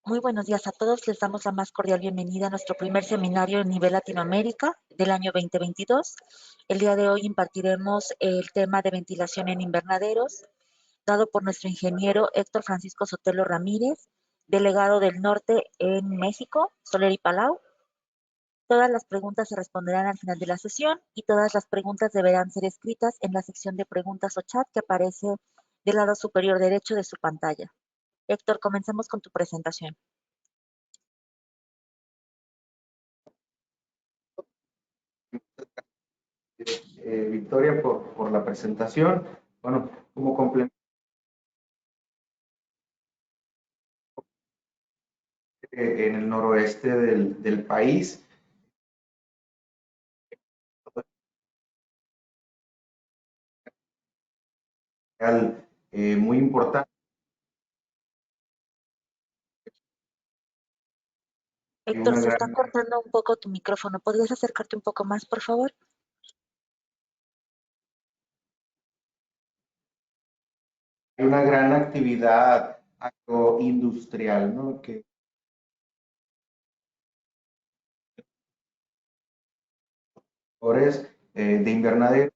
Muy buenos días a todos. Les damos la más cordial bienvenida a nuestro primer seminario en nivel Latinoamérica del año 2022. El día de hoy impartiremos el tema de ventilación en invernaderos, dado por nuestro ingeniero Héctor Francisco Sotelo Ramírez, delegado del Norte en México, Soler y Palau. Todas las preguntas se responderán al final de la sesión y todas las preguntas deberán ser escritas en la sección de preguntas o chat que aparece del lado superior derecho de su pantalla. Héctor, comencemos con tu presentación. Victoria, por la presentación. Bueno, como complemento en el noroeste del país, muy importante. Héctor, se está cortando un poco tu micrófono. ¿Podrías acercarte un poco más, por favor? Hay una gran actividad agroindustrial, ¿no? Que de invernadero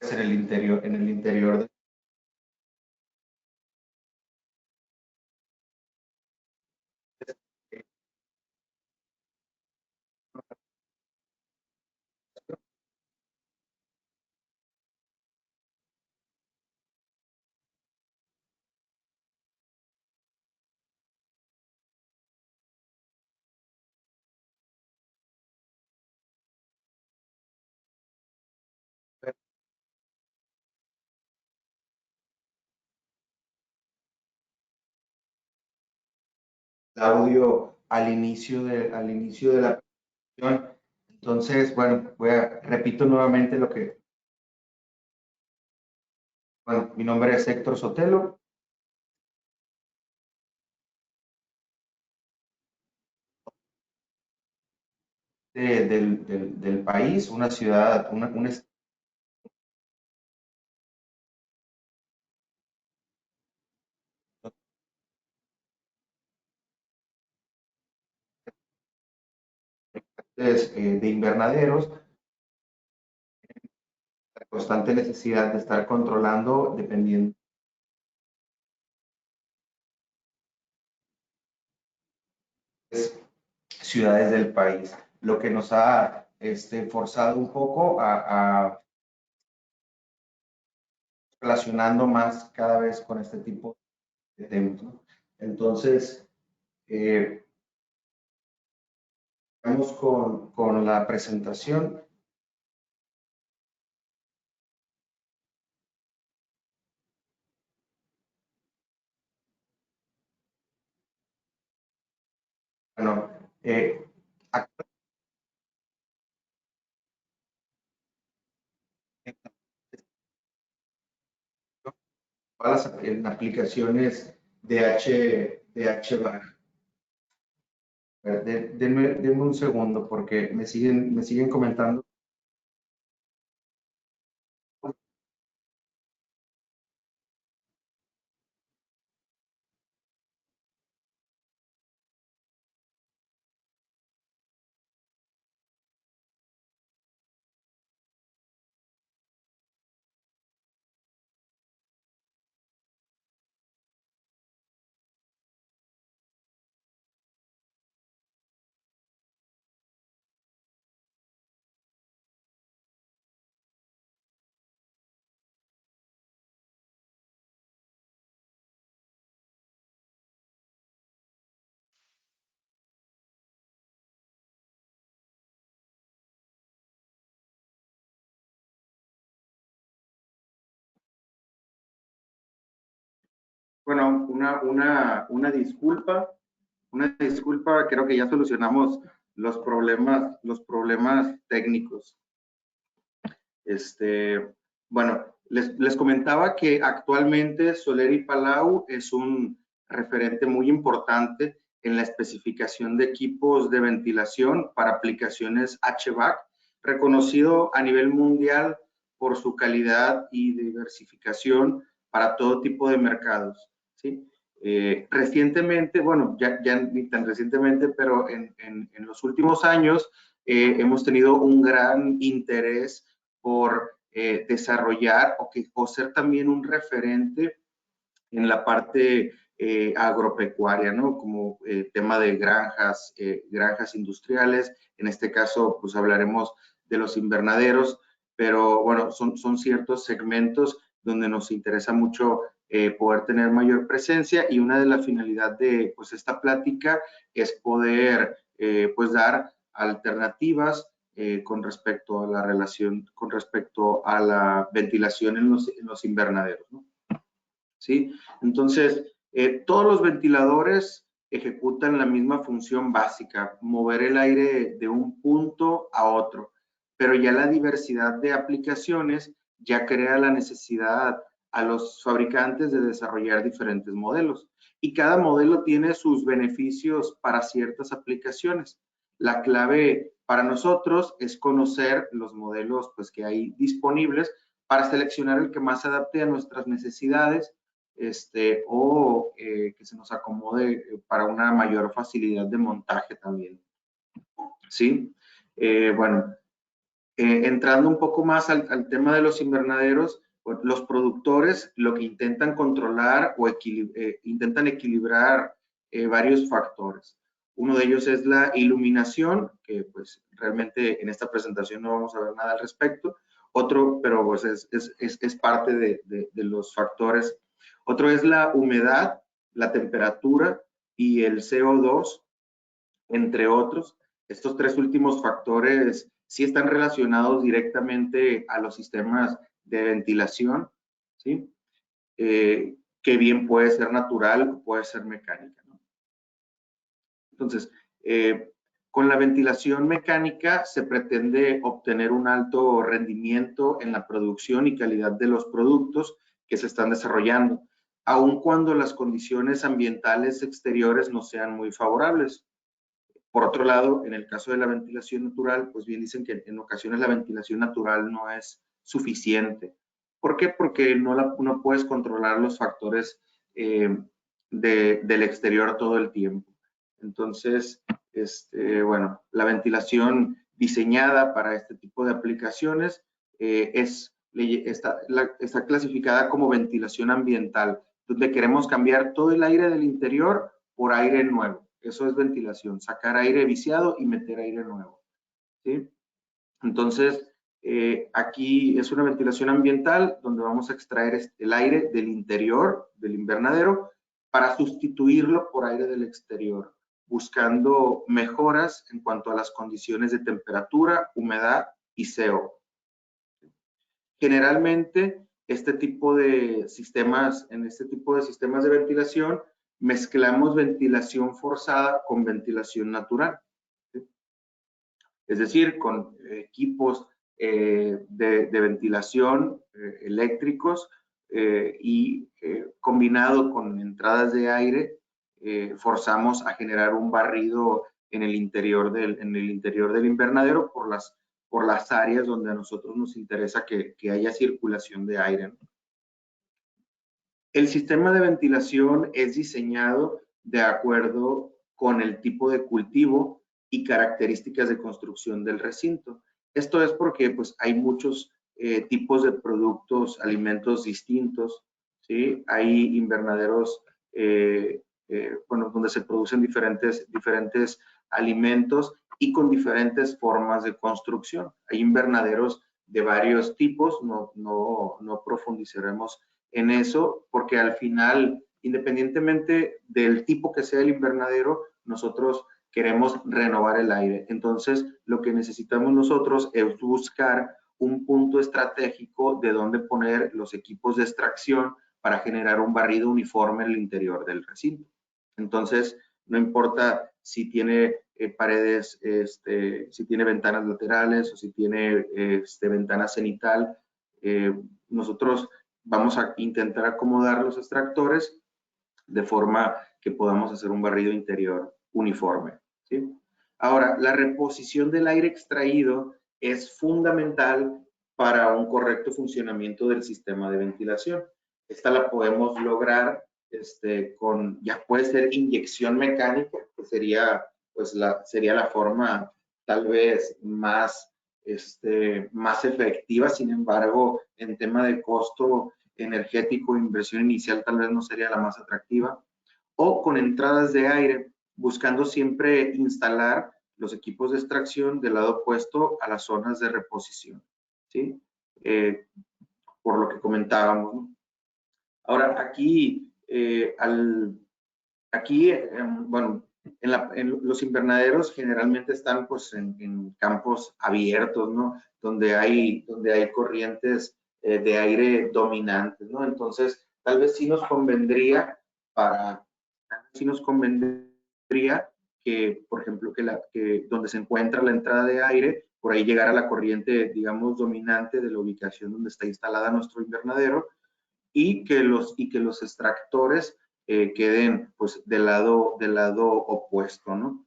en el interior de audio al inicio de la presentación. Entonces, bueno, repito nuevamente bueno, mi nombre es Héctor Sotelo. Del país, una ciudad, un de invernaderos, la constante necesidad de estar controlando dependiendo de ciudades del país, lo que nos ha forzado un poco a relacionando más cada vez con este tipo de temas, ¿no? Entonces, vamos con la presentación. Bueno, todas las aplicaciones de HVAC. Denme un segundo porque me siguen comentando. Bueno, una disculpa, creo que ya solucionamos los problemas técnicos. Bueno, les comentaba que actualmente Soler y Palau es un referente muy importante en la especificación de equipos de ventilación para aplicaciones HVAC, reconocido a nivel mundial por su calidad y diversificación para todo tipo de mercados, ¿sí? Recientemente, bueno, ya ni tan recientemente, pero en los últimos años hemos tenido un gran interés por desarrollar o ser también un referente en la parte agropecuaria, ¿no? Como tema de granjas industriales. En este caso, pues hablaremos de los invernaderos, pero bueno, son ciertos segmentos donde nos interesa mucho poder tener mayor presencia, y una de las finalidades de pues esta plática es poder pues dar alternativas con respecto a la relación, con respecto a la ventilación en los invernaderos, ¿no? ¿Sí? Entonces, todos los ventiladores ejecutan la misma función básica, mover el aire de un punto a otro, pero ya la diversidad de aplicaciones ya crea la necesidad a los fabricantes de desarrollar diferentes modelos, y cada modelo tiene sus beneficios para ciertas aplicaciones. La clave para nosotros es conocer los modelos pues, que hay disponibles para seleccionar el que más se adapte a nuestras necesidades, que se nos acomode para una mayor facilidad de montaje también. ¿Sí? Bueno, entrando un poco más al tema de los invernaderos, pues, los productores lo que intentan controlar o intentan equilibrar varios factores. Uno de ellos es la iluminación, que pues realmente en esta presentación no vamos a ver nada al respecto. Otro, pero pues es parte de los factores. Otro es la humedad, la temperatura y el CO2, entre otros. Estos tres últimos factores sí están relacionados directamente a los sistemas de ventilación, ¿sí? Que bien puede ser natural o puede ser mecánica, ¿no? Entonces, con la ventilación mecánica se pretende obtener un alto rendimiento en la producción y calidad de los productos que se están desarrollando, aun cuando las condiciones ambientales exteriores no sean muy favorables. Por otro lado, en el caso de la ventilación natural, pues bien dicen que en ocasiones la ventilación natural no es suficiente. ¿Por qué? Porque no puedes controlar los factores del exterior todo el tiempo. Entonces, bueno, la ventilación diseñada para este tipo de aplicaciones está clasificada como ventilación ambiental, donde queremos cambiar todo el aire del interior por aire nuevo. Eso es ventilación, sacar aire viciado y meter aire nuevo, ¿sí? Entonces, aquí es una ventilación ambiental donde vamos a extraer el aire del interior del invernadero para sustituirlo por aire del exterior, buscando mejoras en cuanto a las condiciones de temperatura, humedad y CO. Generalmente, en este tipo de sistemas de ventilación, mezclamos ventilación forzada con ventilación natural, ¿sí? Es decir, con equipos de ventilación eléctricos y combinado con entradas de aire, forzamos a generar un barrido en el interior del invernadero por las áreas donde a nosotros nos interesa que haya circulación de aire, ¿no? El sistema de ventilación es diseñado de acuerdo con el tipo de cultivo y características de construcción del recinto. Esto es porque pues, hay muchos tipos de productos, alimentos distintos, ¿sí? Hay invernaderos bueno, donde se producen diferentes alimentos y con diferentes formas de construcción. Hay invernaderos de varios tipos, no profundizaremos en eso, porque al final, independientemente del tipo que sea el invernadero, nosotros queremos renovar el aire. Entonces, lo que necesitamos nosotros es buscar un punto estratégico de donde poner los equipos de extracción para generar un barrido uniforme en el interior del recinto. Entonces, no importa si tiene paredes, si tiene ventanas laterales o si tiene ventana cenital, nosotros vamos a intentar acomodar los extractores de forma que podamos hacer un barrido interior uniforme, ¿sí? Ahora, la reposición del aire extraído es fundamental para un correcto funcionamiento del sistema de ventilación. Esta la podemos lograr ya puede ser inyección mecánica, que sería pues sería la forma tal vez más efectiva. Sin embargo, en tema de costo energético, inversión inicial tal vez no sería la más atractiva, o con entradas de aire, buscando siempre instalar los equipos de extracción del lado opuesto a las zonas de reposición, ¿sí? Por lo que comentábamos, ¿no? Ahora, aquí, bueno, en los invernaderos generalmente están pues en campos abiertos, ¿no? Donde hay corrientes de aire dominantes, ¿no? Entonces, tal vez sí nos convendría que, por ejemplo, que donde se encuentra la entrada de aire, por ahí llegar a la corriente, digamos, dominante de la ubicación donde está instalada nuestro invernadero, y que los extractores queden pues del lado opuesto, ¿no?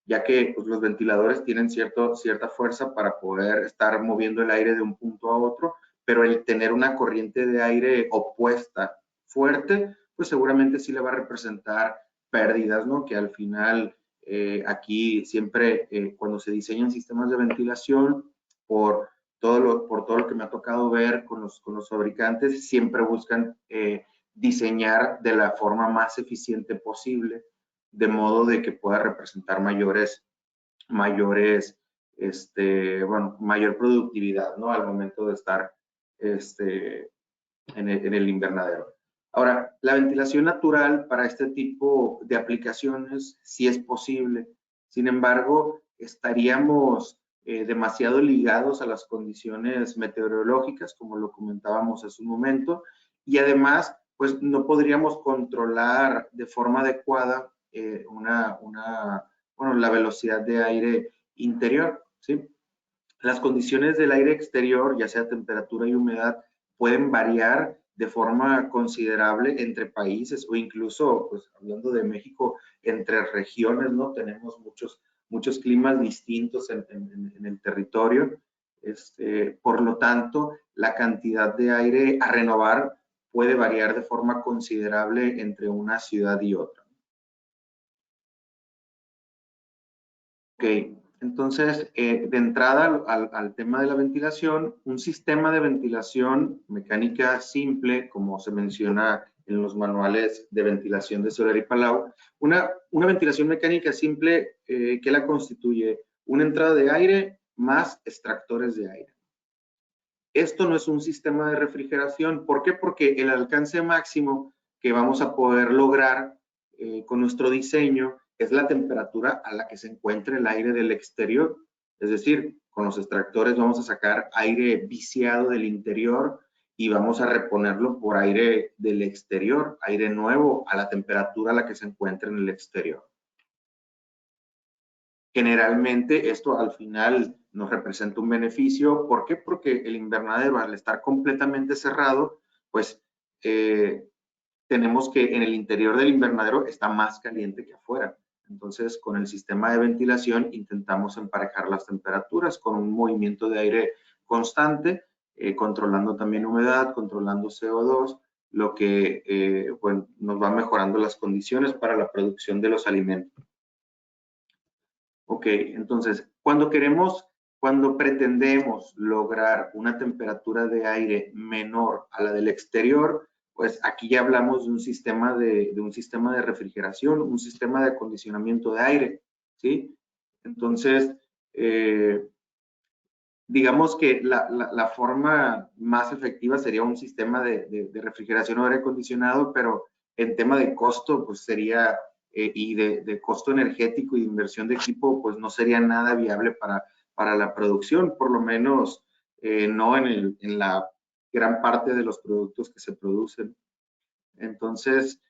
Ya que pues, los ventiladores tienen cierta fuerza para poder estar moviendo el aire de un punto a otro, pero el tener una corriente de aire opuesta fuerte, pues seguramente sí le va a representar pérdidas, ¿no? Que al final aquí siempre cuando se diseñan sistemas de ventilación, por todo lo que me ha tocado ver con los fabricantes, siempre buscan diseñar de la forma más eficiente posible, de modo de que pueda representar mayor productividad, ¿no? Al momento de estar en el invernadero. Ahora, la ventilación natural para este tipo de aplicaciones sí es posible. Sin embargo, estaríamos demasiado ligados a las condiciones meteorológicas, como lo comentábamos hace un momento, y además, pues no podríamos controlar de forma adecuada la velocidad de aire interior, ¿sí? Las condiciones del aire exterior, ya sea temperatura y humedad, pueden variar de forma considerable entre países o incluso, pues hablando de México, entre regiones, ¿no? Tenemos muchos climas distintos en el territorio. Por lo tanto, la cantidad de aire a renovar puede variar de forma considerable entre una ciudad y otra. Ok, entonces, de entrada al tema de la ventilación, un sistema de ventilación mecánica simple, como se menciona en los manuales de ventilación de Soler y Palau, una ventilación mecánica simple, ¿qué la constituye? Una entrada de aire más extractores de aire. Esto no es un sistema de refrigeración. ¿Por qué? Porque el alcance máximo que vamos a poder lograr con nuestro diseño es la temperatura a la que se encuentre el aire del exterior. Es decir, con los extractores vamos a sacar aire viciado del interior y vamos a reponerlo por aire del exterior, aire nuevo a la temperatura a la que se encuentre en el exterior. Generalmente esto al final nos representa un beneficio. ¿Por qué? Porque el invernadero, al estar completamente cerrado, pues tenemos que en el interior del invernadero está más caliente que afuera. Entonces, con el sistema de ventilación intentamos emparejar las temperaturas con un movimiento de aire constante, controlando también humedad, controlando CO2, lo que bueno, nos va mejorando las condiciones para la producción de los alimentos. Ok, entonces, cuando pretendemos lograr una temperatura de aire menor a la del exterior, pues aquí ya hablamos de un sistema de refrigeración, un sistema de acondicionamiento de aire, ¿sí? Entonces, digamos que la forma más efectiva sería un sistema de refrigeración o aire acondicionado, pero en tema de costo, pues sería, y de costo energético y de inversión de equipo, pues no sería nada viable para la producción, por lo menos no en la gran parte de los productos que se producen. Entonces,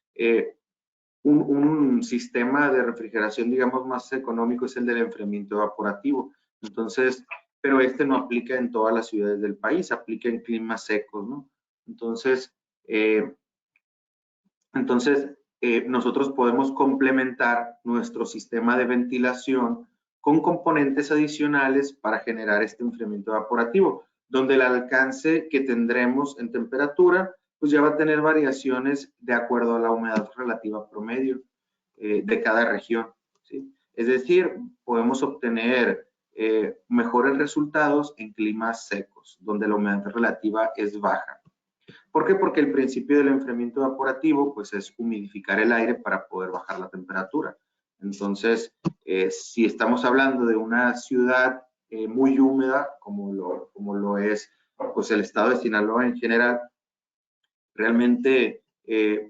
un sistema de refrigeración, digamos, más económico es el del enfriamiento evaporativo. Entonces, pero este no aplica en todas las ciudades del país, aplica en climas secos, ¿no? Entonces, nosotros podemos complementar nuestro sistema de ventilación con componentes adicionales para generar este enfriamiento evaporativo. donde el alcance que tendremos en temperatura pues ya va a tener variaciones de acuerdo a la humedad relativa promedio de cada región, ¿sí? Es decir, podemos obtener mejores resultados en climas secos, donde la humedad relativa es baja. ¿Por qué? Porque el principio del enfriamiento evaporativo pues es humidificar el aire para poder bajar la temperatura. Entonces, si estamos hablando de una ciudad muy húmeda, como lo es pues el estado de Sinaloa en general, realmente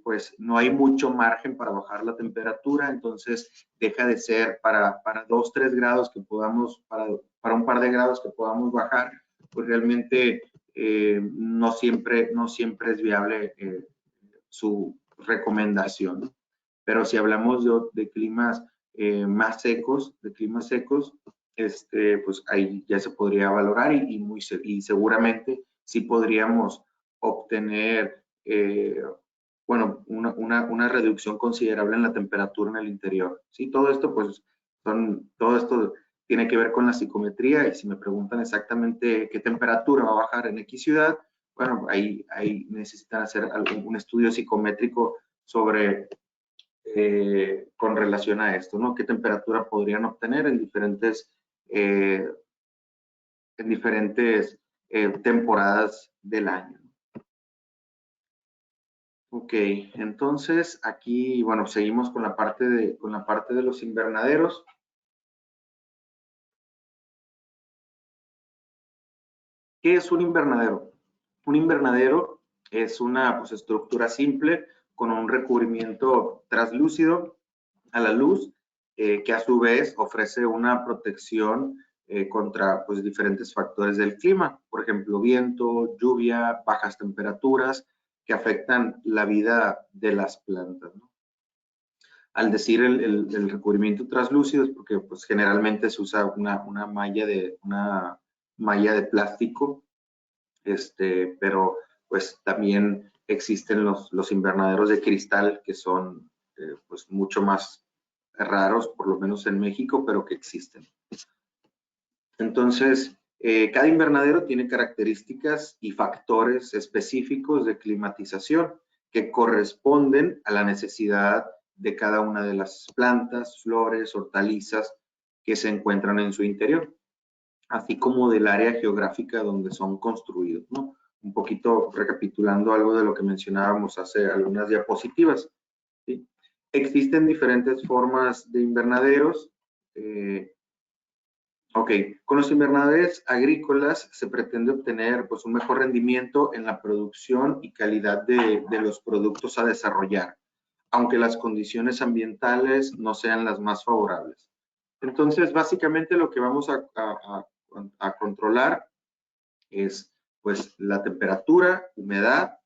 pues no hay mucho margen para bajar la temperatura, entonces deja de ser para 2, 3 grados que podamos, para un par de grados que podamos bajar, pues realmente no siempre es viable su recomendación, ¿no? Pero si hablamos de climas más secos, pues ahí ya se podría valorar y seguramente sí podríamos obtener bueno, una reducción considerable en la temperatura en el interior. Sí, todo esto, pues, todo esto tiene que ver con la psicometría y si me preguntan exactamente qué temperatura va a bajar en X ciudad, bueno, ahí necesitan hacer un estudio psicométrico sobre, con relación a esto, ¿no? ¿Qué temperatura podrían obtener en diferentes temporadas del año? Ok, entonces aquí, bueno, seguimos con la parte de los invernaderos. ¿Qué es un invernadero? Un invernadero es una pues, estructura simple con un recubrimiento translúcido a la luz que a su vez ofrece una protección contra pues, diferentes factores del clima, por ejemplo, viento, lluvia, bajas temperaturas que afectan la vida de las plantas, ¿no? Al decir el recubrimiento translúcido es porque pues, generalmente se usa una malla de plástico, pero pues también existen los invernaderos de cristal que son pues mucho más raros, por lo menos en México, pero que existen. Entonces, cada invernadero tiene características y factores específicos de climatización que corresponden a la necesidad de cada una de las plantas, flores, hortalizas que se encuentran en su interior, así como del área geográfica donde son construidos, ¿no? Un poquito recapitulando algo de lo que mencionábamos hace algunas diapositivas, ¿sí? Existen diferentes formas de invernaderos. Ok, con los invernaderos agrícolas se pretende obtener pues, un mejor rendimiento en la producción y calidad de los productos a desarrollar, aunque las condiciones ambientales no sean las más favorables. Entonces, básicamente lo que vamos a controlar es pues, la temperatura, humedad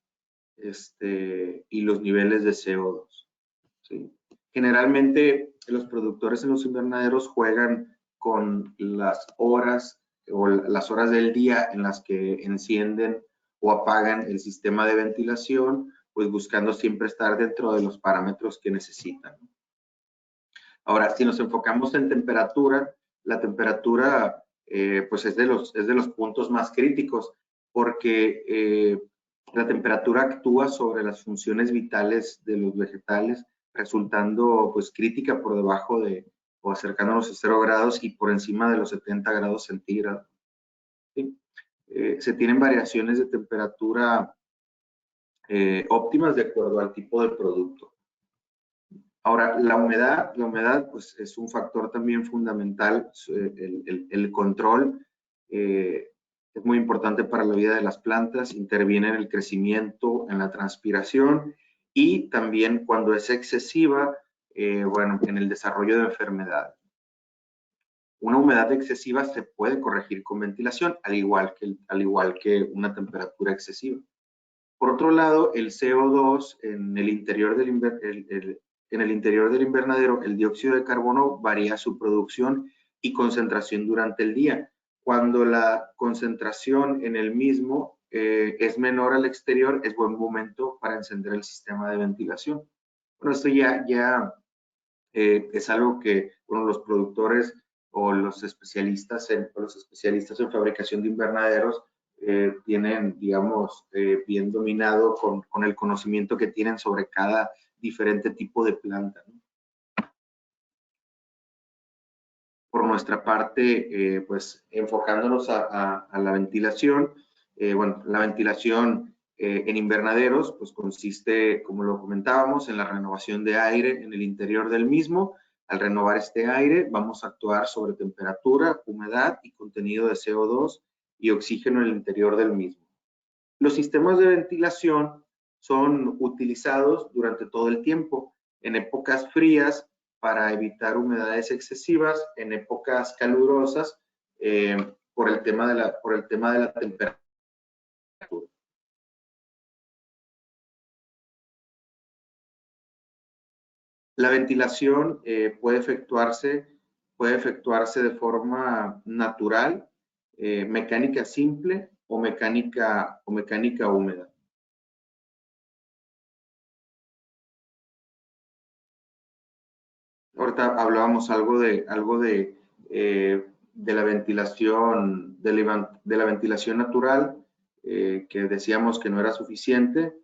y los niveles de CO2. ¿Sí? Generalmente, los productores en los invernaderos juegan con las horas o las horas del día en las que encienden o apagan el sistema de ventilación, pues buscando siempre estar dentro de los parámetros que necesitan. Ahora, si nos enfocamos en temperatura, la temperatura pues es de los puntos más críticos porque la temperatura actúa sobre las funciones vitales de los vegetales, resultando pues crítica por debajo de o acercándonos a 0 grados y por encima de los 70 grados centígrados. ¿Sí? Se tienen variaciones de temperatura óptimas de acuerdo al tipo de producto. Ahora, la humedad pues, es un factor también fundamental. El control es muy importante para la vida de las plantas, interviene en el crecimiento, en la transpiración y también cuando es excesiva, bueno, en el desarrollo de enfermedades. Una humedad excesiva se puede corregir con ventilación, al igual que una temperatura excesiva. Por otro lado, el CO2 en el interior del invernadero, el dióxido de carbono varía su producción y concentración durante el día. Cuando la concentración en el mismo es menor al exterior, es buen momento para encender el sistema de ventilación. Bueno, esto ya es algo que bueno, los productores o los especialistas en fabricación de invernaderos tienen, digamos, bien dominado con el conocimiento que tienen sobre cada diferente tipo de planta, ¿no? Por nuestra parte, pues enfocándonos a la ventilación, bueno, la ventilación en invernaderos, pues consiste, como lo comentábamos, en la renovación de aire en el interior del mismo. Al renovar este aire, vamos a actuar sobre temperatura, humedad y contenido de CO2 y oxígeno en el interior del mismo. Los sistemas de ventilación son utilizados durante todo el tiempo. En épocas frías, para evitar humedades excesivas, en épocas calurosas, por el tema de la temperatura. La ventilación puede efectuarse de forma natural, mecánica simple o mecánica húmeda. Ahorita hablábamos algo de la ventilación, de la ventilación natural, que decíamos que no era suficiente.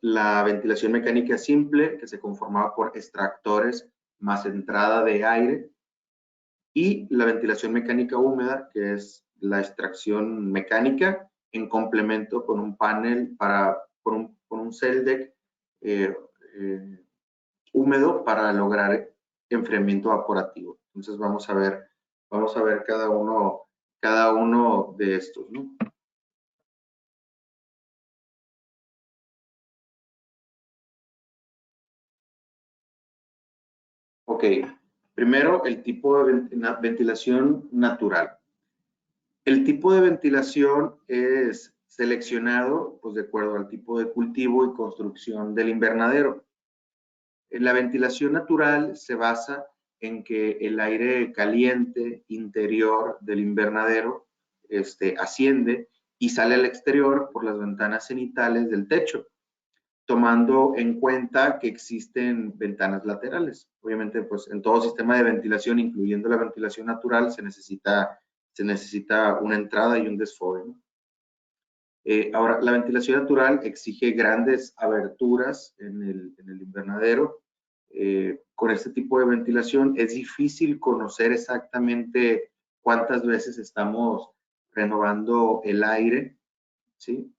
La ventilación mecánica simple, que se conformaba por extractores más entrada de aire, y la ventilación mecánica húmeda, que es la extracción mecánica en complemento con un panel con un celdeck húmedo para lograr enfriamiento evaporativo. Entonces vamos a ver cada uno de estos, ¿no? Ok, primero el tipo de ventilación natural. El tipo de ventilación es seleccionado pues, de acuerdo al tipo de cultivo y construcción del invernadero. La ventilación natural se basa en que el aire caliente interior del invernadero asciende y sale al exterior por las ventanas cenitales del techo, tomando en cuenta que existen ventanas laterales. Obviamente, pues en todo sistema de ventilación, incluyendo la ventilación natural, se necesita una entrada y un desfogue, ¿no? Ahora, la ventilación natural exige grandes aberturas en el invernadero. Con este tipo de ventilación es difícil conocer exactamente cuántas veces estamos renovando el aire, ¿sí?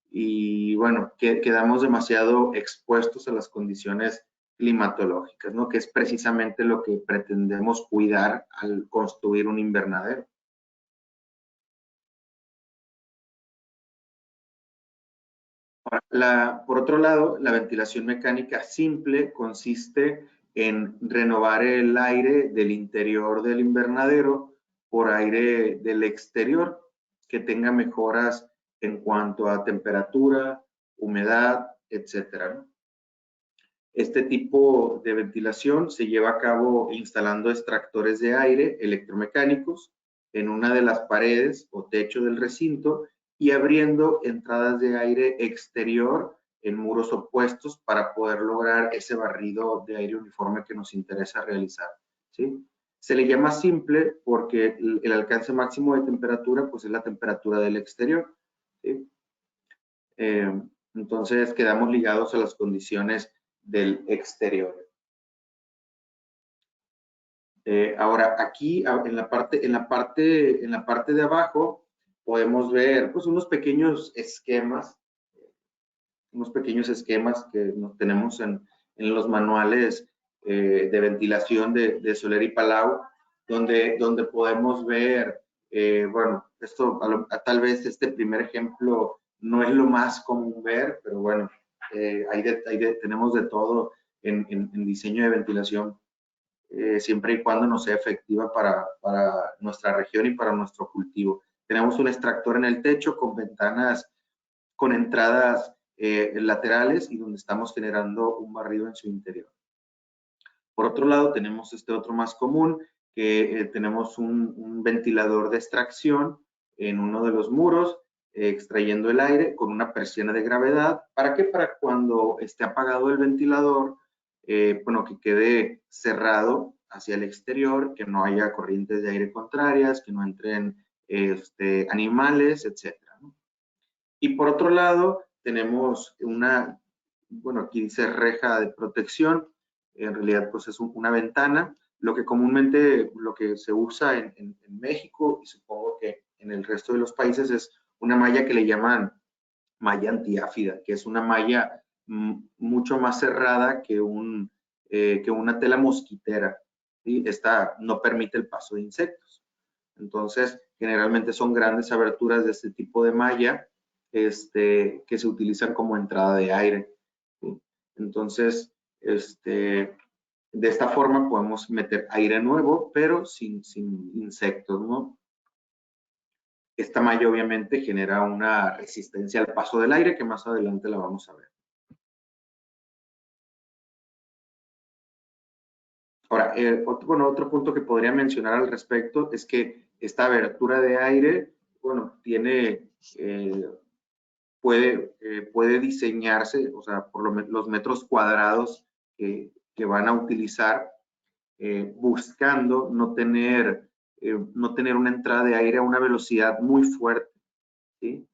Y bueno, quedamos demasiado expuestos a las condiciones climatológicas, ¿no? Que es precisamente lo que pretendemos cuidar al construir un invernadero. Por otro lado, la ventilación mecánica simple consiste en renovar el aire del interior del invernadero por aire del exterior que tenga mejoras en cuanto a temperatura, humedad, etcétera, ¿no? Este tipo de ventilación se lleva a cabo instalando extractores de aire electromecánicos en una de las paredes o techo del recinto y abriendo entradas de aire exterior en muros opuestos para poder lograr ese barrido de aire uniforme que nos interesa realizar, ¿sí? Se le llama simple porque el alcance máximo de temperatura pues es la temperatura del exterior, ¿sí? Entonces quedamos ligados a las condiciones del exterior. Ahora aquí en la parte de abajo podemos ver pues unos pequeños esquemas que tenemos en los manuales de ventilación de Soler y Palau, donde podemos ver, bueno, esto tal vez este primer ejemplo no es lo más común ver, pero bueno, tenemos de todo en diseño de ventilación, siempre y cuando no sea efectiva para nuestra región y para nuestro cultivo. Tenemos un extractor en el techo con ventanas, con entradas laterales y donde estamos generando un barrido en su interior. Por otro lado, tenemos este otro más común, que tenemos un ventilador de extracción en uno de los muros, extrayendo el aire con una persiana de gravedad. ¿Para qué? Para cuando esté apagado el ventilador, bueno, que quede cerrado hacia el exterior, que no haya corrientes de aire contrarias, que no entren animales, etcétera, ¿no? Y por otro lado, tenemos bueno, aquí dice reja de protección, en realidad pues es una ventana, lo que comúnmente, lo que se usa en México y supongo que en el resto de los países es una malla que le llaman malla antiáfida, que es una malla mucho más cerrada que una tela mosquitera, ¿sí? Esta no permite el paso de insectos. Entonces, generalmente son grandes aberturas de este tipo de malla que se utilizan como entrada de aire, ¿sí? Entonces, de esta forma podemos meter aire nuevo, pero sin insectos, ¿no? Esta malla obviamente genera una resistencia al paso del aire que más adelante la vamos a ver. Ahora, bueno, otro punto que podría mencionar al respecto es que esta abertura de aire, bueno, puede diseñarse, o sea, por los metros cuadrados que van a utilizar, buscando no tener una entrada de aire a una velocidad muy fuerte, ¿sí?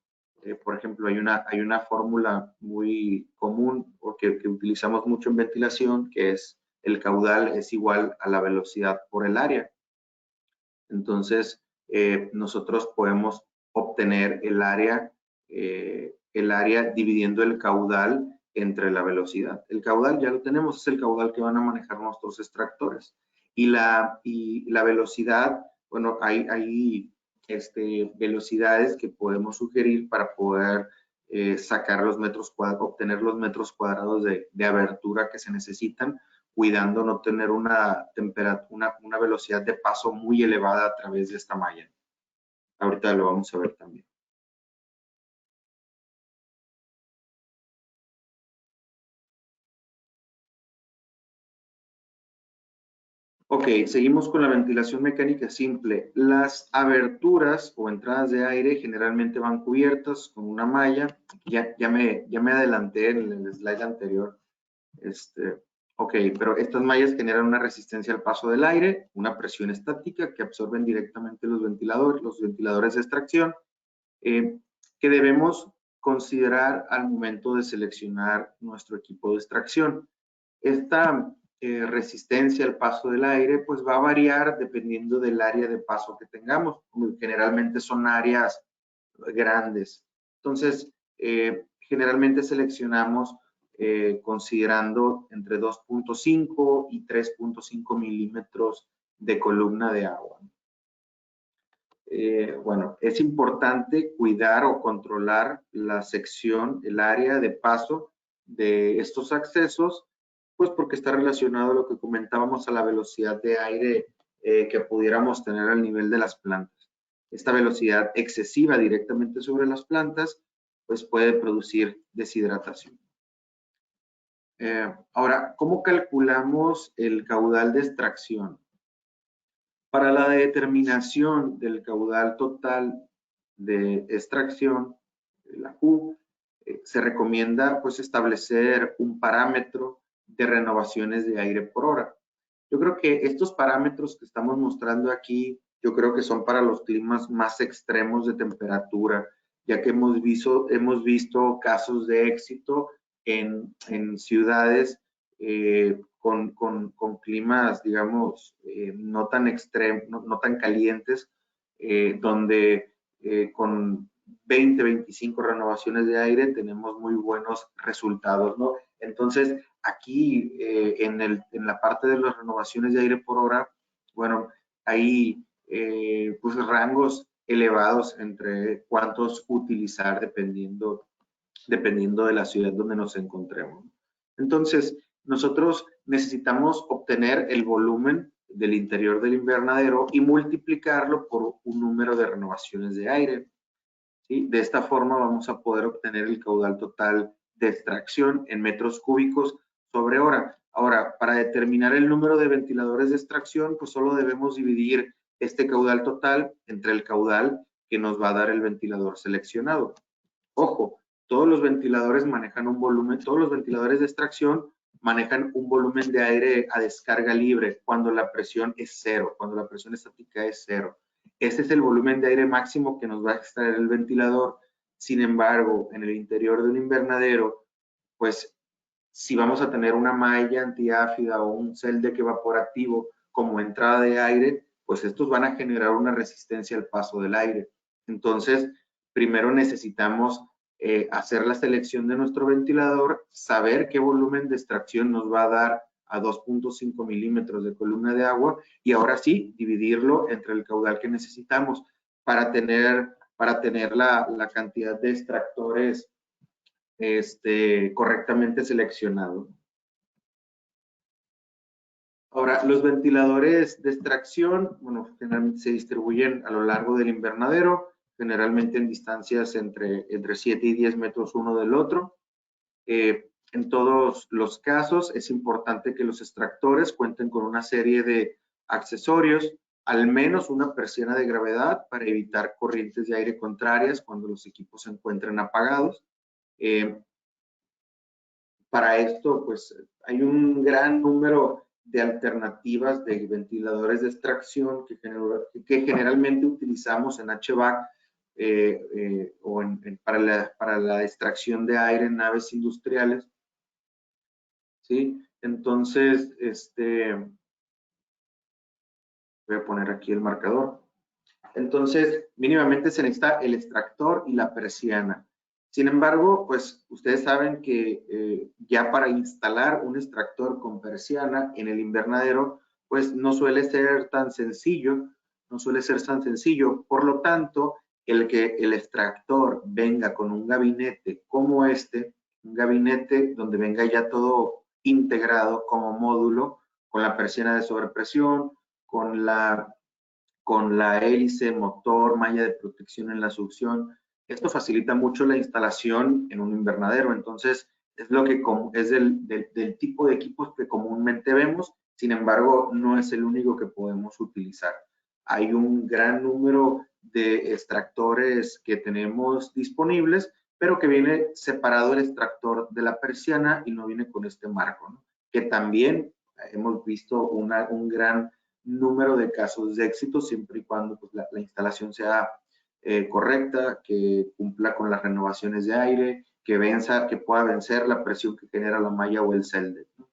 Por ejemplo, hay una fórmula muy común o que utilizamos mucho en ventilación, que es el caudal es igual a la velocidad por el área. Entonces, nosotros podemos obtener el área dividiendo el caudal entre la velocidad. El caudal ya lo tenemos, es el caudal que van a manejar nuestros extractores. Y la velocidad, bueno, hay velocidades que podemos sugerir para poder sacar los metros cuadrados, obtener los metros cuadrados de abertura que se necesitan, cuidando no tener una velocidad de paso muy elevada a través de esta malla. Ahorita lo vamos a ver también. Ok, seguimos con la ventilación mecánica simple. Las aberturas o entradas de aire generalmente van cubiertas con una malla. Ya me adelanté en el slide anterior. Ok, pero estas mallas generan una resistencia al paso del aire, una presión estática que absorben directamente los ventiladores de extracción, que debemos considerar al momento de seleccionar nuestro equipo de extracción. Esta resistencia al paso del aire pues va a variar dependiendo del área de paso que tengamos. Generalmente son áreas grandes. Entonces, generalmente seleccionamos considerando entre 2.5 y 3.5 milímetros de columna de agua. Bueno, es importante cuidar o controlar la sección, el área de paso de estos accesos, pues porque está relacionado a lo que comentábamos, a la velocidad de aire que pudiéramos tener al nivel de las plantas. Esta velocidad excesiva directamente sobre las plantas, pues puede producir deshidratación. Ahora, ¿cómo calculamos el caudal de extracción? Para la determinación del caudal total de extracción, la Q, se recomienda pues establecer un parámetro de renovaciones de aire por hora. Yo creo que estos parámetros que estamos mostrando aquí, yo creo que son para los climas más extremos de temperatura, ya que hemos visto casos de éxito en ciudades con climas, digamos, no tan extremos, no tan calientes, donde con 20, 25 renovaciones de aire tenemos muy buenos resultados, ¿no? Entonces, aquí en la parte de las renovaciones de aire por hora, bueno, hay pues rangos elevados entre cuántos utilizar dependiendo de la ciudad donde nos encontremos. Entonces, nosotros necesitamos obtener el volumen del interior del invernadero y multiplicarlo por un número de renovaciones de aire, ¿sí? De esta forma vamos a poder obtener el caudal total de extracción en metros cúbicos sobre hora. Ahora, para determinar el número de ventiladores de extracción, pues solo debemos dividir este caudal total entre el caudal que nos va a dar el ventilador seleccionado. Ojo, todos los ventiladores manejan un volumen, todos los ventiladores de extracción manejan un volumen de aire a descarga libre cuando la presión es cero, cuando la presión estática es cero. Este es el volumen de aire máximo que nos va a extraer el ventilador. Sin embargo, en el interior de un invernadero, pues si vamos a tener una malla antiáfida o un celdeck evaporativo como entrada de aire, pues estos van a generar una resistencia al paso del aire. Entonces, primero necesitamos hacer la selección de nuestro ventilador, saber qué volumen de extracción nos va a dar a 2.5 milímetros de columna de agua y ahora sí dividirlo entre el caudal que necesitamos para tener la cantidad de extractores correctamente seleccionado. Ahora, los ventiladores de extracción, bueno, generalmente se distribuyen a lo largo del invernadero, generalmente en distancias entre 7 y 10 metros uno del otro. En todos los casos es importante que los extractores cuenten con una serie de accesorios, al menos una persiana de gravedad para evitar corrientes de aire contrarias cuando los equipos se encuentren apagados. Para esto, pues hay un gran número de alternativas de ventiladores de extracción que generalmente utilizamos en HVAC o para la extracción de aire en naves industriales. ¿Sí? Entonces, voy a poner aquí el marcador. Entonces, mínimamente se necesita el extractor y la persiana. Sin embargo, pues ustedes saben que ya para instalar un extractor con persiana en el invernadero, pues no suele ser tan sencillo, Por lo tanto, el que el extractor venga con un gabinete como este, un gabinete donde venga ya todo integrado como módulo, con la persiana de sobrepresión, con la hélice, motor, malla de protección en la succión. Esto facilita mucho la instalación en un invernadero. Entonces, es lo que es del tipo de equipos que comúnmente vemos. Sin embargo, no es el único que podemos utilizar. Hay un gran número de extractores que tenemos disponibles, pero que viene separado el extractor de la persiana y no viene con este marco, ¿no? Que también hemos visto un gran número de casos de éxito siempre y cuando pues, la instalación sea correcta, que cumpla con las renovaciones de aire, que pueda vencer la presión que genera la malla o el celdeck, ¿no?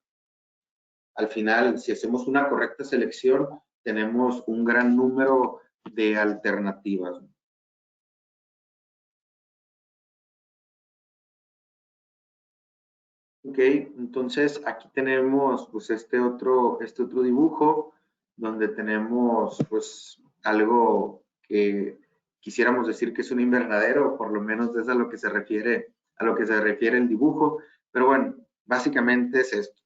Al final, si hacemos una correcta selección, tenemos un gran número de alternativas, ¿no? Ok, entonces aquí tenemos pues este otro dibujo donde tenemos pues algo que quisiéramos decir que es un invernadero, por lo menos es a lo que se refiere el dibujo, pero bueno, básicamente es esto.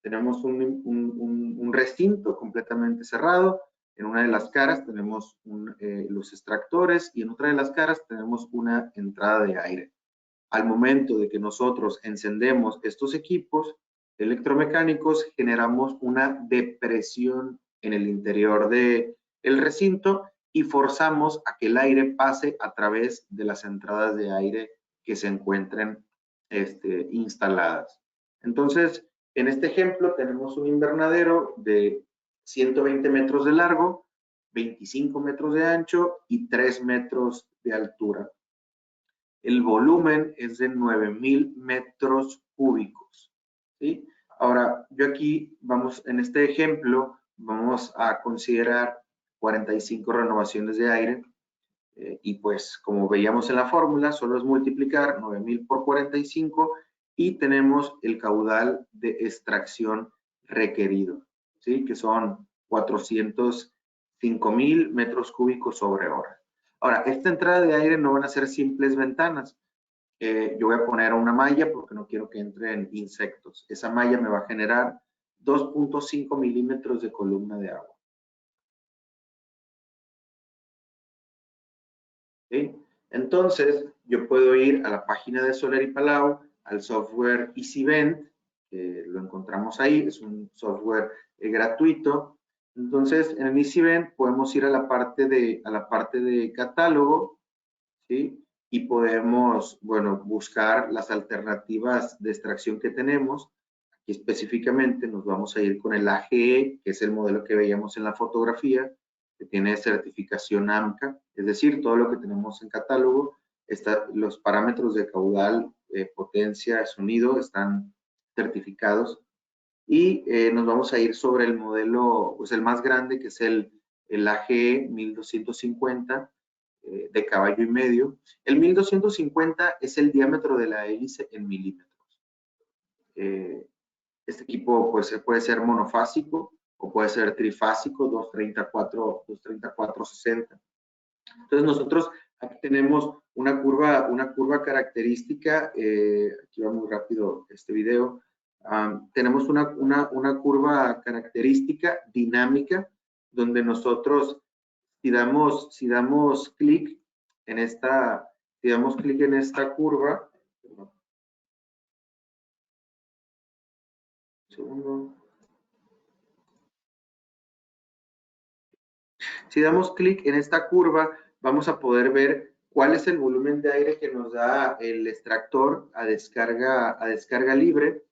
Tenemos un recinto completamente cerrado, en una de las caras tenemos los extractores y en otra de las caras tenemos una entrada de aire. Al momento de que nosotros encendemos estos equipos electromecánicos, generamos una depresión en el interior del recinto y forzamos a que el aire pase a través de las entradas de aire que se encuentren instaladas. Entonces, en este ejemplo tenemos un invernadero de 120 metros de largo, 25 metros de ancho y 3 metros de altura. El volumen es de 9,000 metros cúbicos, ¿sí? Ahora, yo aquí en este ejemplo, vamos a considerar 45 renovaciones de aire y pues como veíamos en la fórmula, solo es multiplicar 9,000 por 45 y tenemos el caudal de extracción requerido, ¿sí? Que son 405,000 metros cúbicos sobre hora. Ahora, esta entrada de aire no van a ser simples ventanas. Yo voy a poner una malla porque no quiero que entren insectos. Esa malla me va a generar 2.5 milímetros de columna de agua. ¿Sí? Entonces, yo puedo ir a la página de Soler y Palau, al software EasyVent, que lo encontramos ahí, es un software gratuito. Entonces, en el EasyVent podemos ir a la parte de catálogo, ¿sí? Y podemos, bueno, buscar las alternativas de extracción que tenemos. Aquí específicamente nos vamos a ir con el AGE, que es el modelo que veíamos en la fotografía, que tiene certificación AMCA, es decir, todo lo que tenemos en catálogo, los parámetros de caudal, potencia, sonido están certificados. Y nos vamos a ir sobre el modelo, pues el más grande, que es el AGE 1250 de caballo y medio. El 1250 es el diámetro de la hélice en milímetros. Este equipo pues, puede ser monofásico o puede ser trifásico, 234-60. Entonces nosotros aquí tenemos una curva característica, aquí va muy rápido este video. Tenemos una curva característica dinámica donde nosotros, si damos clic en esta, curva, un segundo. Si damos clic en esta curva, vamos a poder ver cuál es el volumen de aire que nos da el extractor a descarga libre.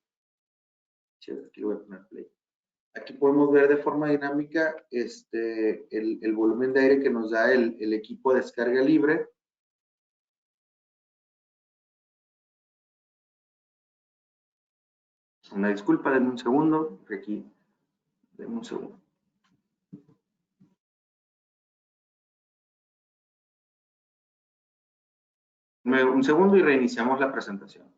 Aquí le voy a poner play. Aquí podemos ver de forma dinámica el volumen de aire que nos da el equipo de descarga libre. Una disculpa, denme un segundo. Aquí, denme un segundo. Un segundo y reiniciamos la presentación.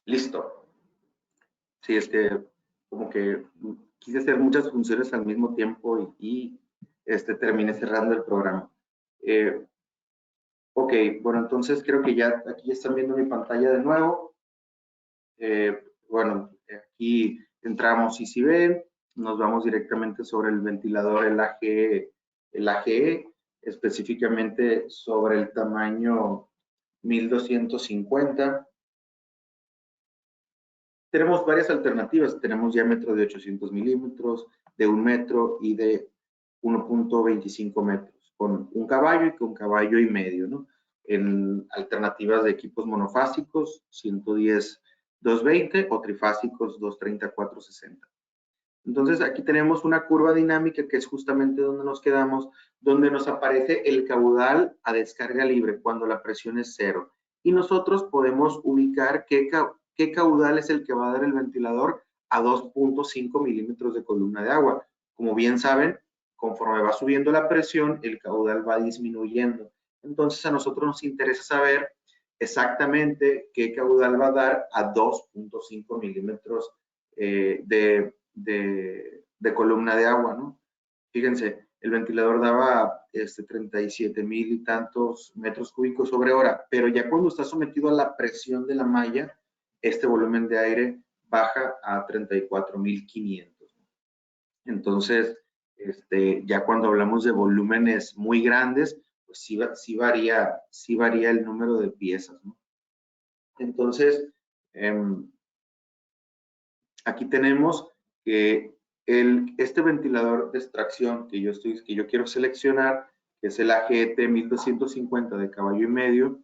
Listo. Sí, es que como que quise hacer muchas funciones al mismo tiempo y terminé cerrando el programa. Ok, bueno, entonces creo que ya aquí están viendo mi pantalla de nuevo. Bueno, aquí entramos y si ven, nos vamos directamente sobre el ventilador, el AGE, específicamente sobre el tamaño 1250. Tenemos varias alternativas. Tenemos diámetro de 800 milímetros, de 1 metro y de 1.25 metros, con un caballo y con caballo y medio, ¿no? En alternativas de equipos monofásicos, 110, 220 o trifásicos, 230, 460. Entonces, aquí tenemos una curva dinámica que es justamente donde nos quedamos, donde nos aparece el caudal a descarga libre cuando la presión es cero. Y nosotros podemos ubicar qué caudal es el que va a dar el ventilador a 2.5 milímetros de columna de agua. Como bien saben, conforme va subiendo la presión, el caudal va disminuyendo. Entonces, a nosotros nos interesa saber exactamente qué caudal va a dar a 2.5 milímetros de columna de agua, ¿no? Fíjense, el ventilador daba 37,000 y tantos metros cúbicos sobre hora, pero ya cuando está sometido a la presión de la malla, este volumen de aire baja a 34,500. Entonces, ya cuando hablamos de volúmenes muy grandes, pues sí varía el número de piezas, ¿no? Entonces, aquí tenemos que este ventilador de extracción que yo quiero seleccionar, que es el AGET 1250 de caballo y medio,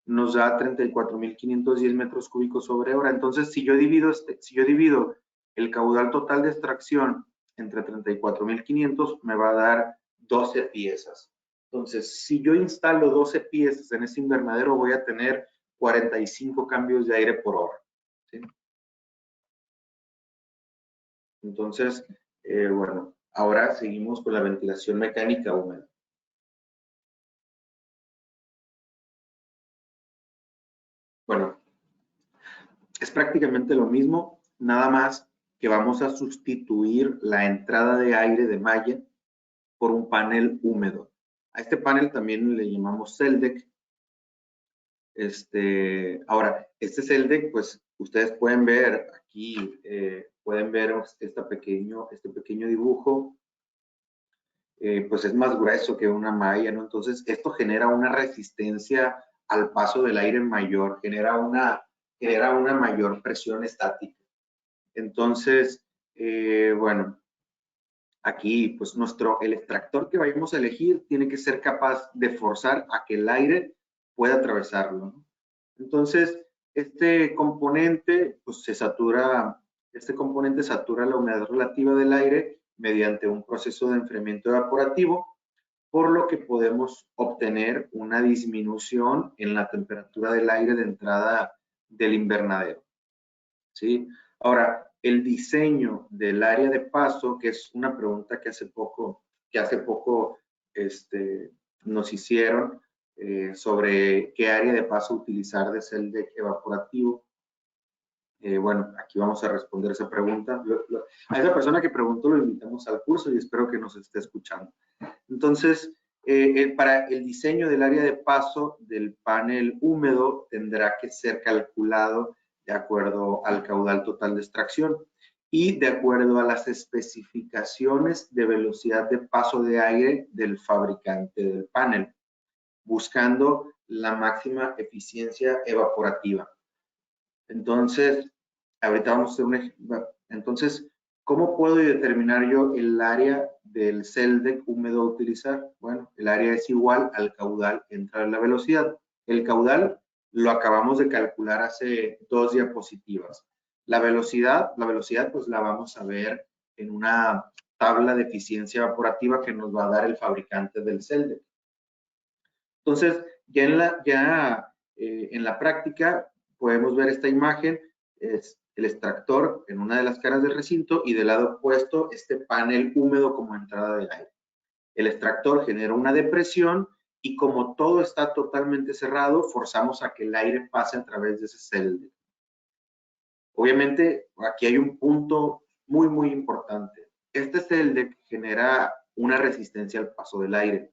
nos da 34,510 metros cúbicos sobre hora. Entonces, si yo divido el caudal total de extracción entre 34,500, me va a dar 12 piezas. Entonces, si yo instalo 12 piezas en ese invernadero, voy a tener 45 cambios de aire por hora, ¿sí? Entonces, bueno, ahora seguimos con la ventilación mecánica húmeda. Bueno, es prácticamente lo mismo, nada más que vamos a sustituir la entrada de aire de malla por un panel húmedo. A este panel también le llamamos CELDEC. Ahora, este CELDEC, pues ustedes pueden ver aquí, pueden ver este pequeño dibujo. pues es más grueso que una malla, ¿no? Entonces, esto genera una resistencia al paso del aire mayor, genera una mayor presión estática. Entonces, bueno, aquí, pues el extractor que vayamos a elegir tiene que ser capaz de forzar a que el aire pueda atravesarlo, ¿no? Entonces, este componente satura la humedad relativa del aire mediante un proceso de enfriamiento evaporativo, por lo que podemos obtener una disminución en la temperatura del aire de entrada del invernadero, ¿sí? Ahora, el diseño del área de paso, que es una pregunta que hace poco nos hicieron sobre qué área de paso utilizar de CELDEC evaporativo. Bueno, aquí vamos a responder esa pregunta. A esa persona que preguntó lo invitamos al curso y espero que nos esté escuchando. Entonces, para el diseño del área de paso del panel húmedo tendrá que ser calculado de acuerdo al caudal total de extracción y de acuerdo a las especificaciones de velocidad de paso de aire del fabricante del panel, buscando la máxima eficiencia evaporativa. Entonces, ahorita vamos a hacer un ejemplo. Entonces, ¿cómo puedo determinar yo el área del CELDEC húmedo a utilizar? Bueno, el área es igual al caudal entre la velocidad. El caudal lo acabamos de calcular hace 2 diapositivas. La velocidad pues la vamos a ver en una tabla de eficiencia evaporativa que nos va a dar el fabricante del CELDEC. Entonces, ya en la práctica podemos ver esta imagen, es el extractor en una de las caras del recinto y del lado opuesto este panel húmedo como entrada de aire. El extractor genera una depresión y como todo está totalmente cerrado, forzamos a que el aire pase a través de ese CELDEC. Obviamente, aquí hay un punto muy, muy importante. Este CELDEC genera una resistencia al paso del aire.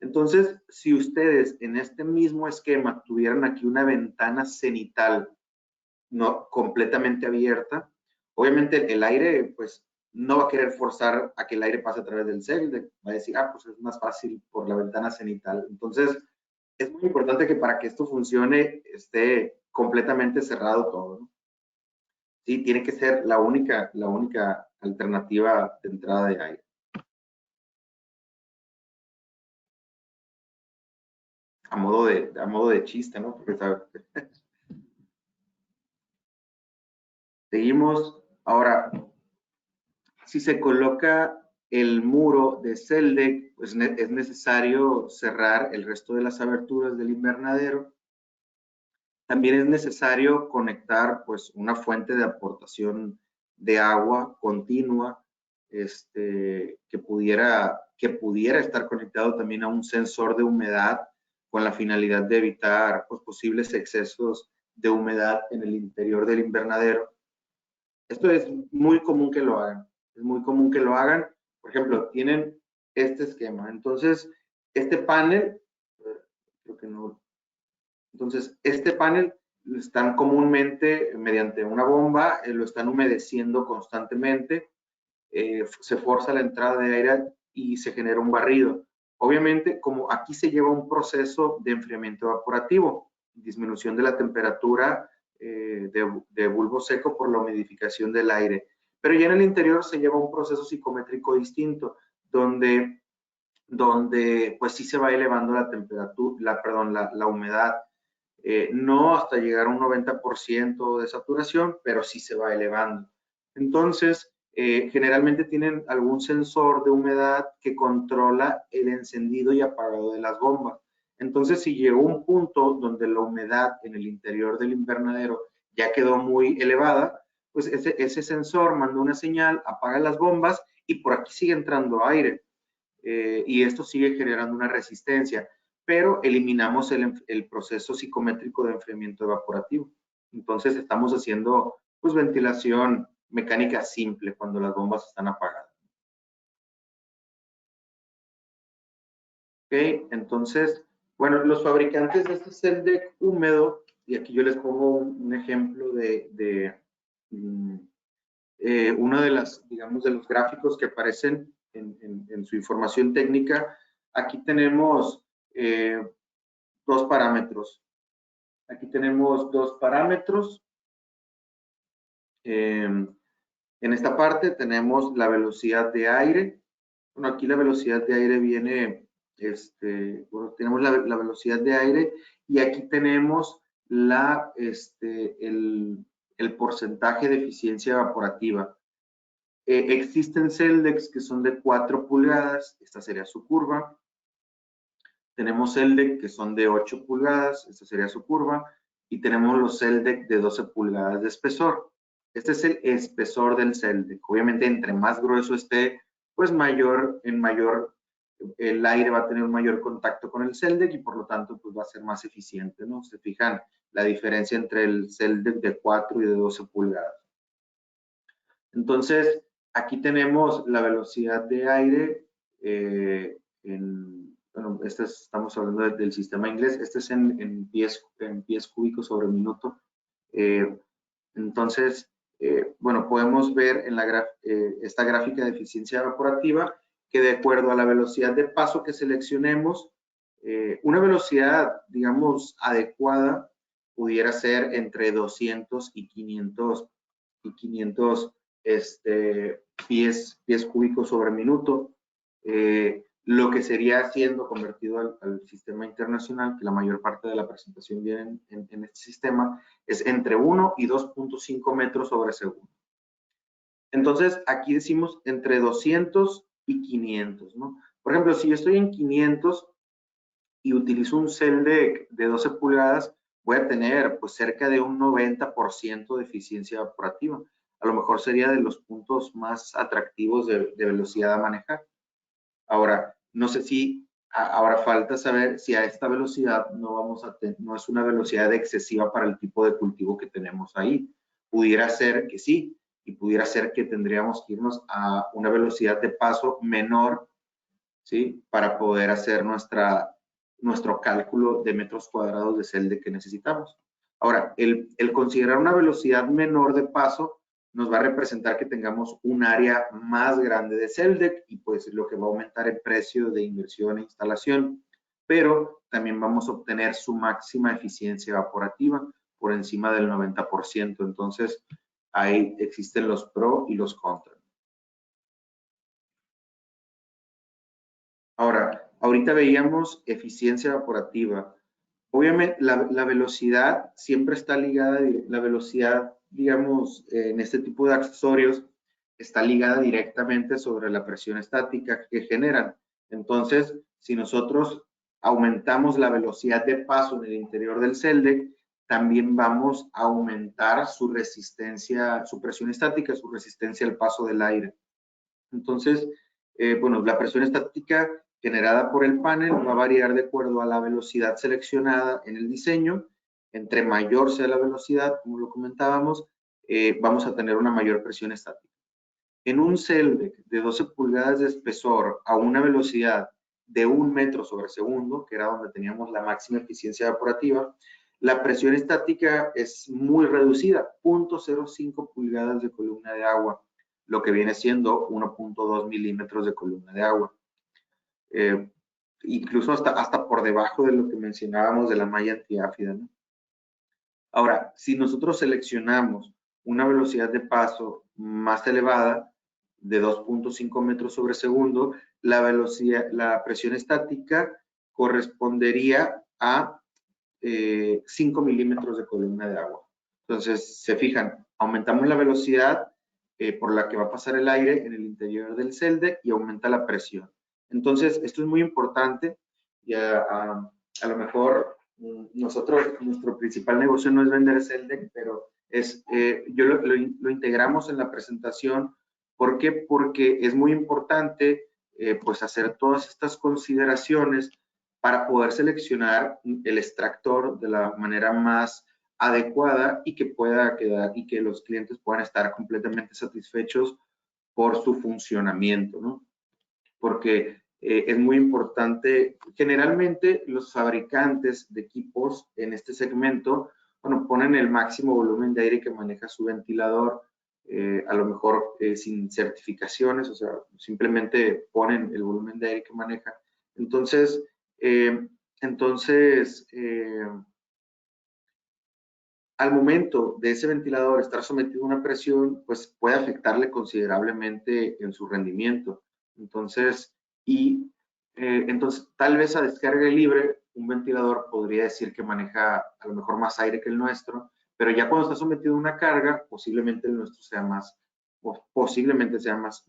Entonces, si ustedes en este mismo esquema tuvieran aquí una ventana cenital no completamente abierta, obviamente el aire pues no va a querer forzar a que el aire pase a través del CELDEC, va a decir, pues es más fácil por la ventana cenital. Entonces, es muy importante que para que esto funcione esté completamente cerrado todo, ¿no? Sí, tiene que ser la única alternativa de entrada de aire. A modo de chiste, ¿no? Porque seguimos. Ahora, si se coloca el muro de CELDEC, pues es necesario cerrar el resto de las aberturas del invernadero. También es necesario conectar pues una fuente de aportación de agua continua, que pudiera estar conectado también a un sensor de humedad con la finalidad de evitar pues, posibles excesos de humedad en el interior del invernadero. Esto es muy común que lo hagan. Es muy común que lo hagan. Por ejemplo, tienen este esquema. Entonces, este panel, creo que no. Entonces, este panel están comúnmente mediante una bomba, lo están humedeciendo constantemente, se forza la entrada de aire y se genera un barrido. Obviamente, como aquí se lleva un proceso de enfriamiento evaporativo, disminución de la temperatura de bulbo seco por la humidificación del aire. Pero ya en el interior se lleva un proceso psicométrico distinto, donde pues sí se va elevando la temperatura, la humedad, no hasta llegar a un 90% de saturación, pero sí se va elevando. Entonces, generalmente tienen algún sensor de humedad que controla el encendido y apagado de las bombas. Entonces, si llegó un punto donde la humedad en el interior del invernadero ya quedó muy elevada, pues ese sensor manda una señal, apaga las bombas y por aquí sigue entrando aire. Y esto sigue generando una resistencia, pero eliminamos el proceso psicométrico de enfriamiento evaporativo. Entonces, estamos haciendo pues ventilación mecánica simple cuando las bombas están apagadas. Ok, entonces, bueno, los fabricantes de este CELDEC húmedo, y aquí yo les pongo un ejemplo de uno de los gráficos que aparecen en su información técnica, aquí tenemos dos parámetros. Aquí tenemos dos parámetros. En esta parte tenemos la velocidad de aire. Bueno, aquí la velocidad de aire viene, bueno, tenemos la velocidad de aire y aquí tenemos el porcentaje de eficiencia evaporativa. Existen CELDEX que son de 4 pulgadas, esta sería su curva. Tenemos CELDEC que son de 8 pulgadas, esta sería su curva. Y tenemos los CELDEC de 12 pulgadas de espesor. Este es el espesor del CELDEC. Obviamente, entre más grueso esté, pues el aire va a tener un mayor contacto con el CELDEC y por lo tanto pues va a ser más eficiente, ¿no? Se fijan la diferencia entre el CELDEC de 4 y de 12 pulgadas. Entonces, aquí tenemos la velocidad de aire bueno, estamos hablando del sistema inglés, este es en pies cúbicos sobre minuto. Entonces, bueno, podemos ver en esta gráfica de eficiencia evaporativa que de acuerdo a la velocidad de paso que seleccionemos, una velocidad, digamos, adecuada pudiera ser entre 200 y 500 pies cúbicos sobre minuto, lo que sería siendo convertido al sistema internacional, que la mayor parte de la presentación viene en este sistema, es entre 1 y 2.5 metros sobre segundo. Entonces, aquí decimos entre 200 y 500, ¿no? Por ejemplo, si yo estoy en 500 y utilizo un CELDEC de 12 pulgadas, voy a tener pues cerca de un 90% de eficiencia evaporativa. A lo mejor sería de los puntos más atractivos de velocidad a manejar. Ahora, no sé si, ahora falta saber si a esta velocidad no es una velocidad excesiva para el tipo de cultivo que tenemos ahí. Pudiera ser que sí, y pudiera ser que tendríamos que irnos a una velocidad de paso menor, ¿sí? Para poder hacer nuestro cálculo de metros cuadrados de CELDEC que necesitamos. Ahora, el considerar una velocidad menor de paso nos va a representar que tengamos un área más grande de CELDEC y pues lo que va a aumentar el precio de inversión e instalación, pero también vamos a obtener su máxima eficiencia evaporativa por encima del 90%. Entonces, ahí existen los pros y los contras. Ahora, ahorita veíamos eficiencia evaporativa. Obviamente, la velocidad siempre está ligada, la velocidad, digamos, en este tipo de accesorios, está ligada directamente sobre la presión estática que generan. Entonces, si nosotros aumentamos la velocidad de paso en el interior del CELDEC, también vamos a aumentar su resistencia, su presión estática, su resistencia al paso del aire. Entonces, bueno, la presión estática generada por el panel va a variar de acuerdo a la velocidad seleccionada en el diseño. Entre mayor sea la velocidad, como lo comentábamos, vamos a tener una mayor presión estática. En un CELDEC de 12 pulgadas de espesor a una velocidad de 1 metro sobre segundo, que era donde teníamos la máxima eficiencia evaporativa, la presión estática es muy reducida, 0.05 pulgadas de columna de agua, lo que viene siendo 1.2 milímetros de columna de agua. Incluso hasta por debajo de lo que mencionábamos de la malla antiáfida, ¿no? Ahora, si nosotros seleccionamos una velocidad de paso más elevada, de 2.5 metros sobre segundo, la presión estática correspondería a 5 milímetros de columna de agua. Entonces, se fijan, aumentamos la velocidad por la que va a pasar el aire en el interior del CELDEC y aumenta la presión. Entonces, esto es muy importante y a lo mejor nuestro principal negocio no es vender CELDEC, pero yo lo integramos en la presentación. ¿Por qué? Porque es muy importante pues hacer todas estas consideraciones para poder seleccionar el extractor de la manera más adecuada y que pueda quedar y que los clientes puedan estar completamente satisfechos por su funcionamiento, ¿no? Porque es muy importante, generalmente los fabricantes de equipos en este segmento, bueno, ponen el máximo volumen de aire que maneja su ventilador a lo mejor sin certificaciones, o sea, simplemente ponen el volumen de aire que maneja. Entonces, al momento de ese ventilador estar sometido a una presión, pues puede afectarle considerablemente en su rendimiento. Entonces, entonces tal vez a descarga libre, un ventilador podría decir que maneja a lo mejor más aire que el nuestro, pero ya cuando está sometido a una carga, posiblemente el nuestro sea más, o posiblemente sea más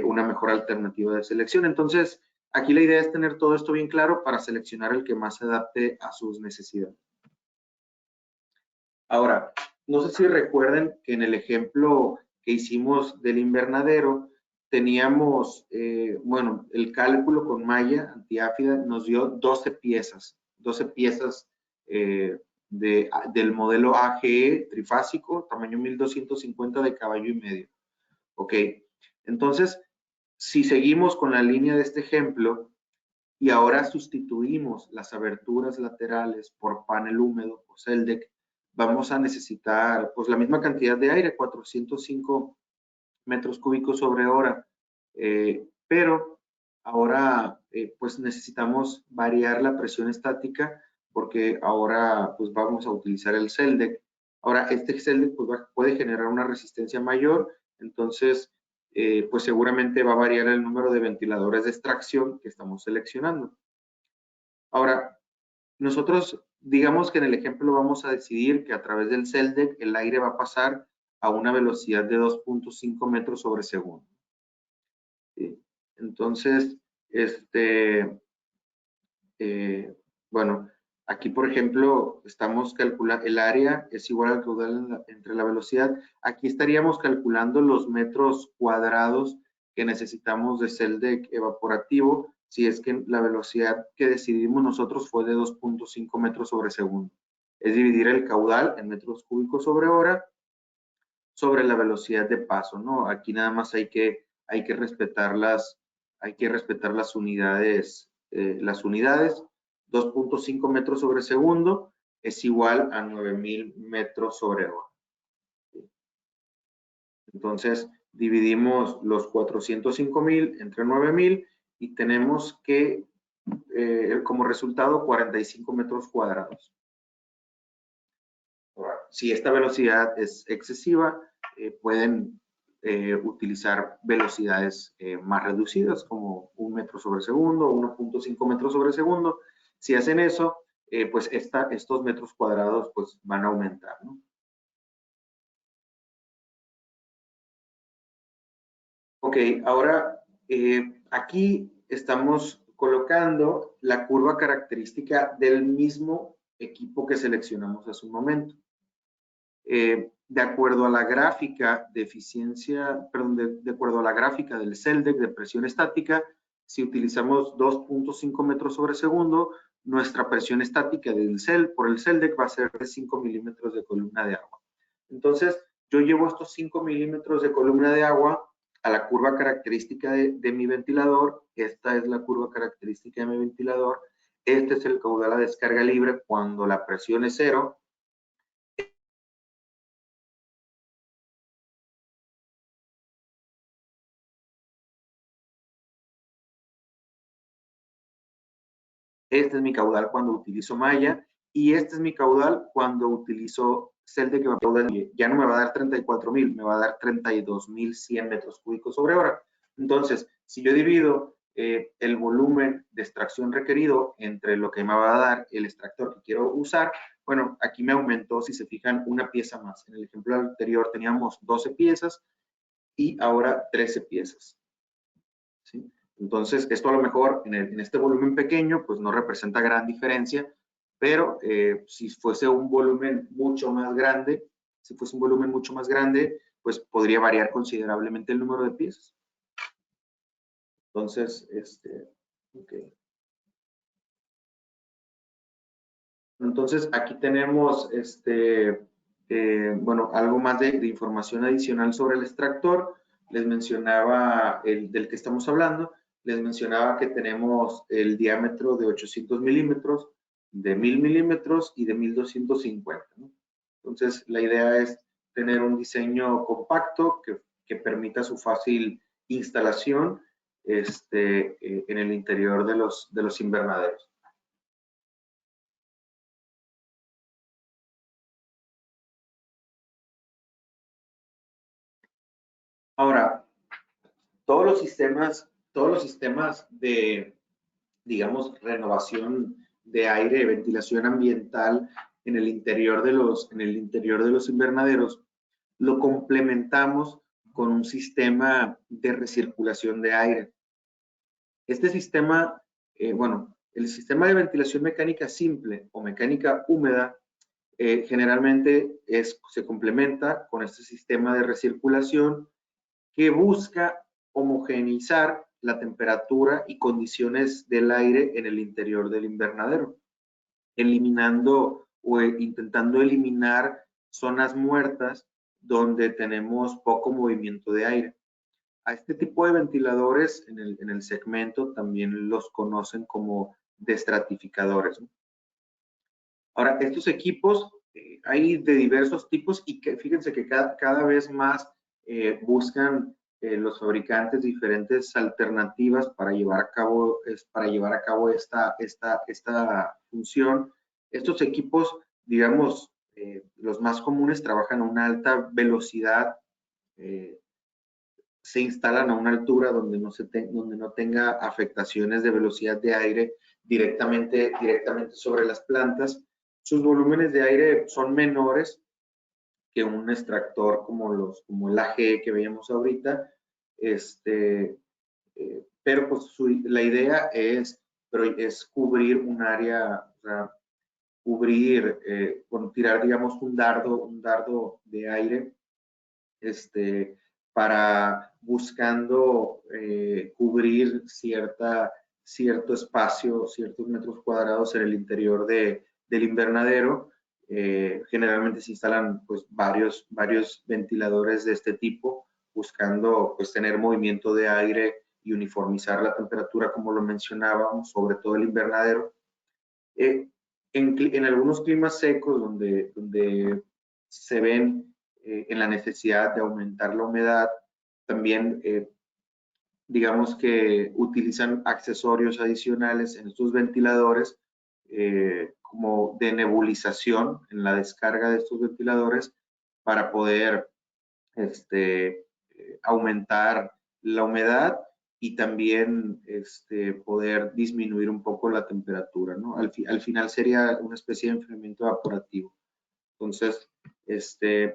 una mejor alternativa de selección. Entonces, aquí la idea es tener todo esto bien claro para seleccionar el que más se adapte a sus necesidades. Ahora, no sé si recuerden que en el ejemplo que hicimos del invernadero, teníamos, bueno, el cálculo con malla antiáfida nos dio 12 piezas del modelo AGE trifásico, tamaño 1250 de caballo y medio. Ok, entonces, si seguimos con la línea de este ejemplo y ahora sustituimos las aberturas laterales por panel húmedo o CELDEC, vamos a necesitar pues la misma cantidad de aire, 405 metros cúbicos sobre hora, pero ahora pues necesitamos variar la presión estática porque ahora pues vamos a utilizar el CELDEC. Ahora este CELDEC pues puede generar una resistencia mayor, entonces pues seguramente va a variar el número de ventiladores de extracción que estamos seleccionando. Ahora, nosotros, digamos que en el ejemplo vamos a decidir que a través del CELDEC el aire va a pasar a una velocidad de 2.5 metros sobre segundo. ¿Sí? Entonces, bueno, aquí por ejemplo estamos calculando, el área es igual al caudal entre la velocidad. Aquí estaríamos calculando los metros cuadrados que necesitamos de CELDEC evaporativo si es que la velocidad que decidimos nosotros fue de 2.5 metros sobre segundo. Es dividir el caudal en metros cúbicos sobre hora sobre la velocidad de paso, ¿no? Aquí nada más hay que respetar las unidades, 2.5 metros sobre segundo es igual a 9.000 metros sobre hora. Entonces, dividimos los 405.000 entre 9.000 y tenemos que, como resultado, 45 metros cuadrados. Si esta velocidad es excesiva, pueden utilizar velocidades más reducidas, como 1 metro sobre segundo o 1.5 metros sobre segundo. Si hacen eso, pues estos metros cuadrados pues, van a aumentar, ¿no? Ok, ahora aquí estamos colocando la curva característica del mismo equipo que seleccionamos hace un momento. De acuerdo a la gráfica de eficiencia, perdón, de acuerdo a la gráfica del CELDEC de presión estática, si utilizamos 2.5 metros sobre segundo, nuestra presión estática por el CELDEC va a ser de 5 milímetros de columna de agua. Entonces, yo llevo estos 5 milímetros de columna de agua a la curva característica de mi ventilador. Esta es la curva característica de mi ventilador. Este es el caudal a descarga libre cuando la presión es cero. Este es mi caudal cuando utilizo malla y este es mi caudal cuando utilizo CELDEC evaporativo. Ya no me va a dar 34.000, me va a dar 32.100 metros cúbicos sobre hora. Entonces, si yo divido el volumen de extracción requerido entre lo que me va a dar el extractor que quiero usar, bueno, aquí me aumentó, si se fijan, una pieza más. En el ejemplo anterior teníamos 12 piezas y ahora 13 piezas. ¿Sí? Entonces, esto a lo mejor en este volumen pequeño, pues no representa gran diferencia, pero si fuese un volumen mucho más grande, pues podría variar considerablemente el número de piezas. Entonces, okay. Entonces, aquí tenemos, bueno, algo más de información adicional sobre el extractor. Les mencionaba del que estamos hablando. Les mencionaba que tenemos el diámetro de 800 milímetros, de 1000 milímetros y de 1250, ¿no? Entonces, la idea es tener un diseño compacto que permita su fácil instalación en el interior de los invernaderos. Ahora, todos los sistemas de, digamos, renovación de aire, ventilación ambiental en el interior de los invernaderos, lo complementamos con un sistema de recirculación de aire. Este sistema, bueno, el sistema de ventilación mecánica simple o mecánica húmeda generalmente se complementa con este sistema de recirculación que busca homogeneizar la temperatura y condiciones del aire en el interior del invernadero, eliminando o intentando eliminar zonas muertas donde tenemos poco movimiento de aire. A este tipo de ventiladores en el segmento también los conocen como destratificadores, ¿no? Ahora, estos equipos hay de diversos tipos y que fíjense que cada vez más buscan los fabricantes diferentes alternativas para llevar a cabo esta función. Estos equipos, digamos, los más comunes trabajan a una alta velocidad, se instalan a una altura donde no tenga afectaciones de velocidad de aire directamente sobre las plantas. Sus volúmenes de aire son menores que un extractor como el AG que veíamos ahorita, pero pues la idea es cubrir un área, o sea, tirar, digamos, un dardo de aire, para buscando cubrir cierto espacio, ciertos metros cuadrados en el interior del invernadero. Generalmente se instalan pues varios ventiladores de este tipo, buscando pues tener movimiento de aire y uniformizar la temperatura, como lo mencionábamos, sobre todo el invernadero. En algunos climas secos donde se ven en la necesidad de aumentar la humedad, también digamos que utilizan accesorios adicionales en estos ventiladores como de nebulización en la descarga de estos ventiladores para poder aumentar la humedad y también poder disminuir un poco la temperatura, ¿no? Al final sería una especie de enfriamiento evaporativo. Entonces,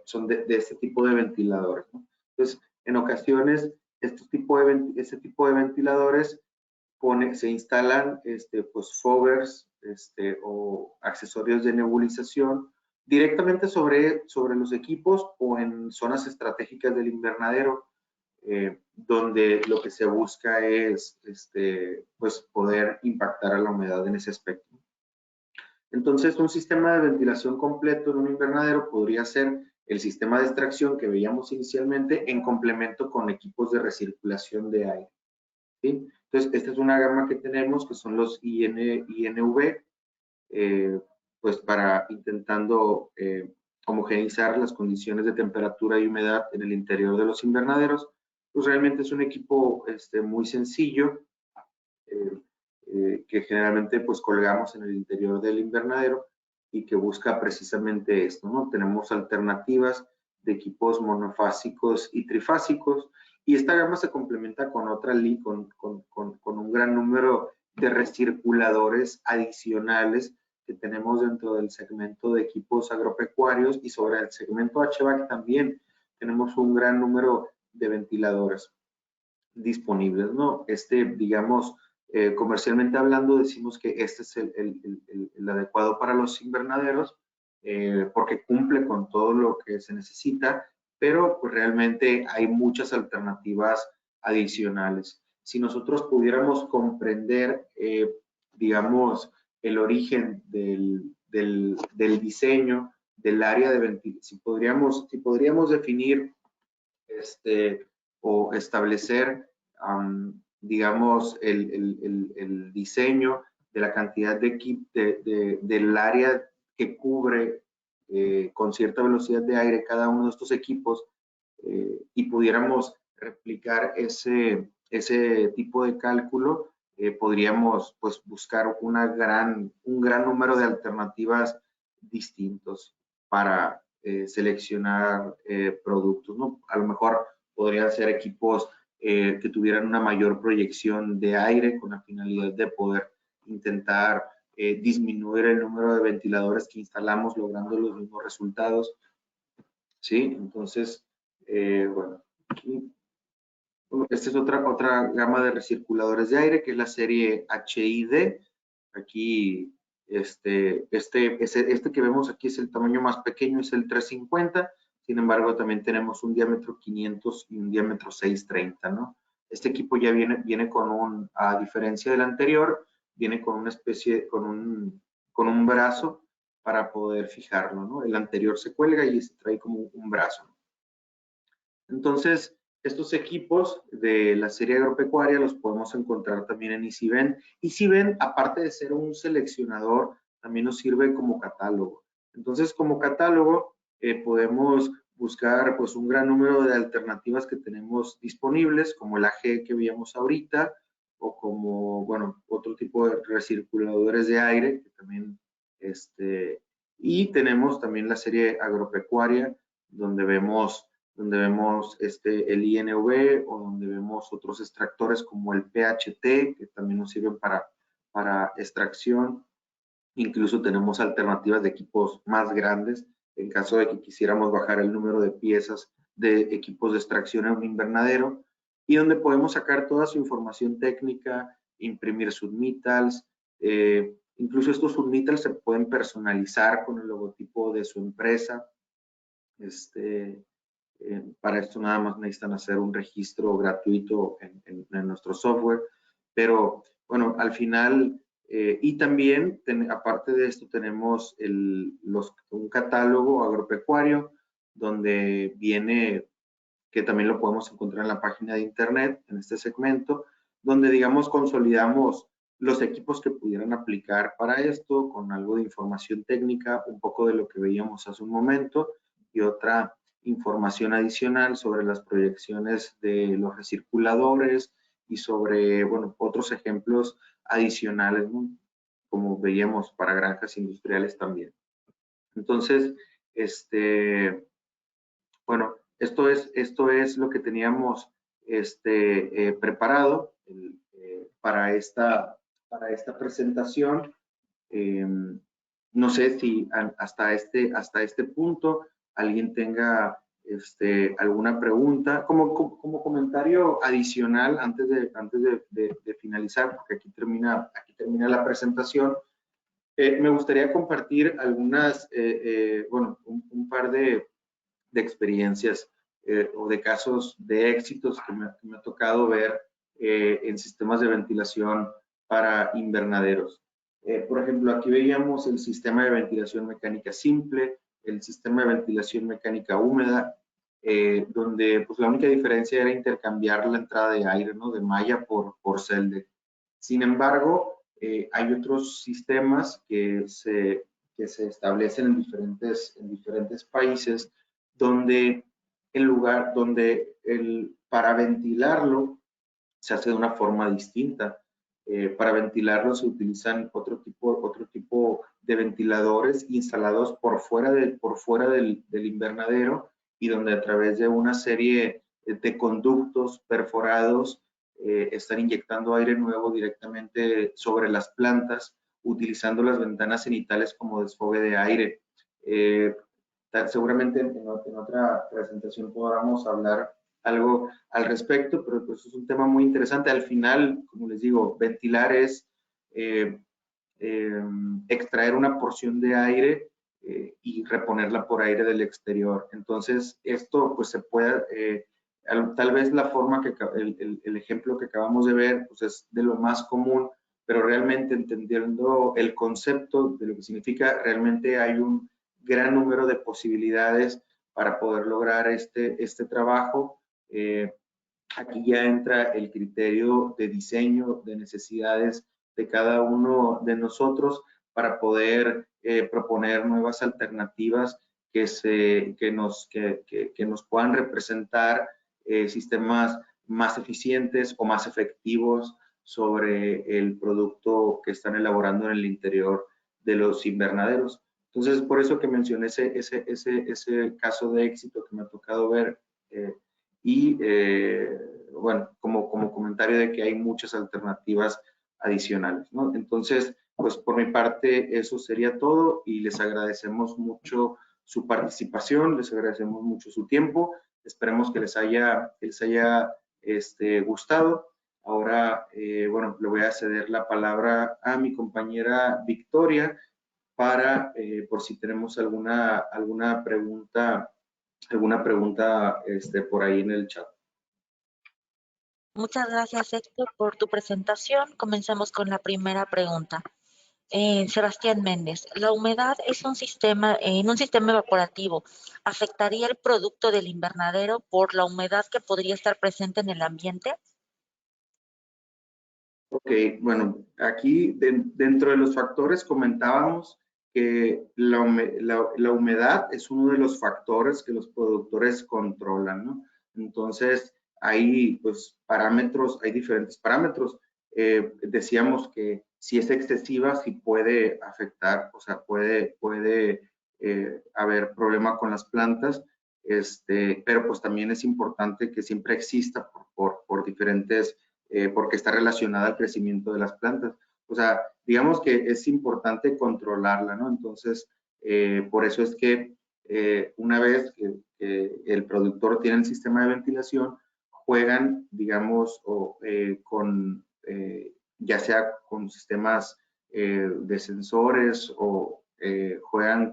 son de este tipo de ventiladores, ¿no? Entonces, en ocasiones, este tipo de ventiladores se instalan pues foggers o accesorios de nebulización directamente sobre los equipos o en zonas estratégicas del invernadero, donde lo que se busca es pues poder impactar a la humedad en ese aspecto. Entonces, un sistema de ventilación completo en un invernadero podría ser el sistema de extracción que veíamos inicialmente en complemento con equipos de recirculación de aire, ¿sí? Entonces, esta es una gama que tenemos, que son los INV, pues para intentando homogeneizar las condiciones de temperatura y humedad en el interior de los invernaderos. Pues realmente es un equipo muy sencillo, que generalmente pues colgamos en el interior del invernadero y que busca precisamente esto, ¿no? Tenemos alternativas de equipos monofásicos y trifásicos, y esta gama se complementa con con un gran número de recirculadores adicionales que tenemos dentro del segmento de equipos agropecuarios, y sobre el segmento HVAC también tenemos un gran número de ventiladores disponibles, ¿no? Digamos, comercialmente hablando, decimos que este es el adecuado para los invernaderos, porque cumple con todo lo que se necesita, pero pues realmente hay muchas alternativas adicionales. Si nosotros pudiéramos comprender, digamos, el origen del diseño del área de ventilación, si podríamos definir o establecer, digamos, el diseño de la cantidad del área que cubre con cierta velocidad de aire cada uno de estos equipos y pudiéramos replicar ese tipo de cálculo, podríamos pues buscar un gran número de alternativas distintos para seleccionar productos, ¿no? A lo mejor podrían ser equipos que tuvieran una mayor proyección de aire con la finalidad de poder intentar disminuir el número de ventiladores que instalamos logrando los mismos resultados. ¿Sí? Entonces, bueno, aquí, esta es otra gama de recirculadores de aire, que es la serie HID. Aquí, este que vemos aquí es el tamaño más pequeño, es el 350. Sin embargo, también tenemos un diámetro 500 y un diámetro 630, ¿no? Este equipo ya viene con a diferencia del anterior, viene con una especie, con un brazo para poder fijarlo, ¿no? El anterior se cuelga y se trae como un brazo. Entonces, estos equipos de la serie agropecuaria los podemos encontrar también en EasyVent. EasyVent, aparte de ser un seleccionador, también nos sirve como catálogo. Entonces, como catálogo, podemos buscar pues un gran número de alternativas que tenemos disponibles, como el AG que veíamos ahorita, o como, bueno, otro tipo de recirculadores de aire, que también, y tenemos también la serie agropecuaria, donde vemos el INV o donde vemos otros extractores como el PHT, que también nos sirven para extracción. Incluso tenemos alternativas de equipos más grandes en caso de que quisiéramos bajar el número de piezas de equipos de extracción en un invernadero, y donde podemos sacar toda su información técnica, imprimir submittals, incluso estos submittals se pueden personalizar con el logotipo de su empresa. Para esto nada más necesitan hacer un registro gratuito en nuestro software, pero bueno, al final, y también, aparte de esto, tenemos un catálogo agropecuario donde viene, que también lo podemos encontrar en la página de internet, en este segmento, donde, digamos, consolidamos los equipos que pudieran aplicar para esto, con algo de información técnica, un poco de lo que veíamos hace un momento, y otra información adicional sobre las proyecciones de los recirculadores y sobre, bueno, otros ejemplos adicionales, ¿no? Como veíamos para granjas industriales también. Entonces, bueno, esto es lo que teníamos preparado para esta presentación. No sé si hasta este punto alguien tenga alguna pregunta. Como comentario adicional, antes de finalizar, porque aquí termina la presentación, me gustaría compartir algunas, bueno, un par de experiencias o de casos de éxitos que me ha tocado ver en sistemas de ventilación para invernaderos. Por ejemplo, aquí veíamos el sistema de ventilación mecánica simple, el sistema de ventilación mecánica húmeda, donde pues la única diferencia era intercambiar la entrada de aire, ¿no? De malla por celda. Sin embargo, hay otros sistemas que se establecen en diferentes países, donde para ventilarlo se hace de una forma distinta. Para ventilarlo se utilizan otro tipo de ventiladores instalados por fuera del invernadero, y donde a través de una serie de conductos perforados están inyectando aire nuevo directamente sobre las plantas, utilizando las ventanas cenitales como desfogue de aire. Seguramente en otra presentación podamos hablar algo al respecto, pero pues es un tema muy interesante. Al final, como les digo, ventilar es extraer una porción de aire y reponerla por aire del exterior. Entonces, esto pues se puede, tal vez la forma el ejemplo que acabamos de ver pues es de lo más común, pero realmente entendiendo el concepto de lo que significa, realmente hay un gran número de posibilidades para poder lograr este trabajo. Aquí ya entra el criterio de diseño, de necesidades de cada uno de nosotros, para poder proponer nuevas alternativas que nos puedan representar sistemas más eficientes o más efectivos sobre el producto que están elaborando en el interior de los invernaderos. Entonces, por eso que mencioné ese caso de éxito que me ha tocado ver bueno, como comentario de que hay muchas alternativas adicionales, ¿no? Entonces, pues por mi parte eso sería todo y les agradecemos mucho su participación, les agradecemos mucho su tiempo, esperemos que les haya gustado. Ahora, bueno, le voy a ceder la palabra a mi compañera Victoria para, por si tenemos alguna pregunta por ahí en el chat. Muchas gracias, Héctor, por tu presentación. Comencemos con la primera pregunta. Sebastián Méndez, ¿la humedad es un sistema, en un sistema evaporativo, afectaría el producto del invernadero por la humedad que podría estar presente en el ambiente? Ok, bueno, aquí dentro de los factores comentábamos que la humedad es uno de los factores que los productores controlan, ¿no? Entonces, hay pues parámetros, hay diferentes parámetros. Decíamos que si es excesiva, sí puede afectar, o sea, puede haber problema con las plantas, pero pues también es importante que siempre exista por diferentes porque está relacionada al crecimiento de las plantas. O sea, digamos que es importante controlarla, ¿no? Entonces, por eso es que una vez que el productor tiene el sistema de ventilación, juegan, digamos, ya sea con sistemas de sensores o juegan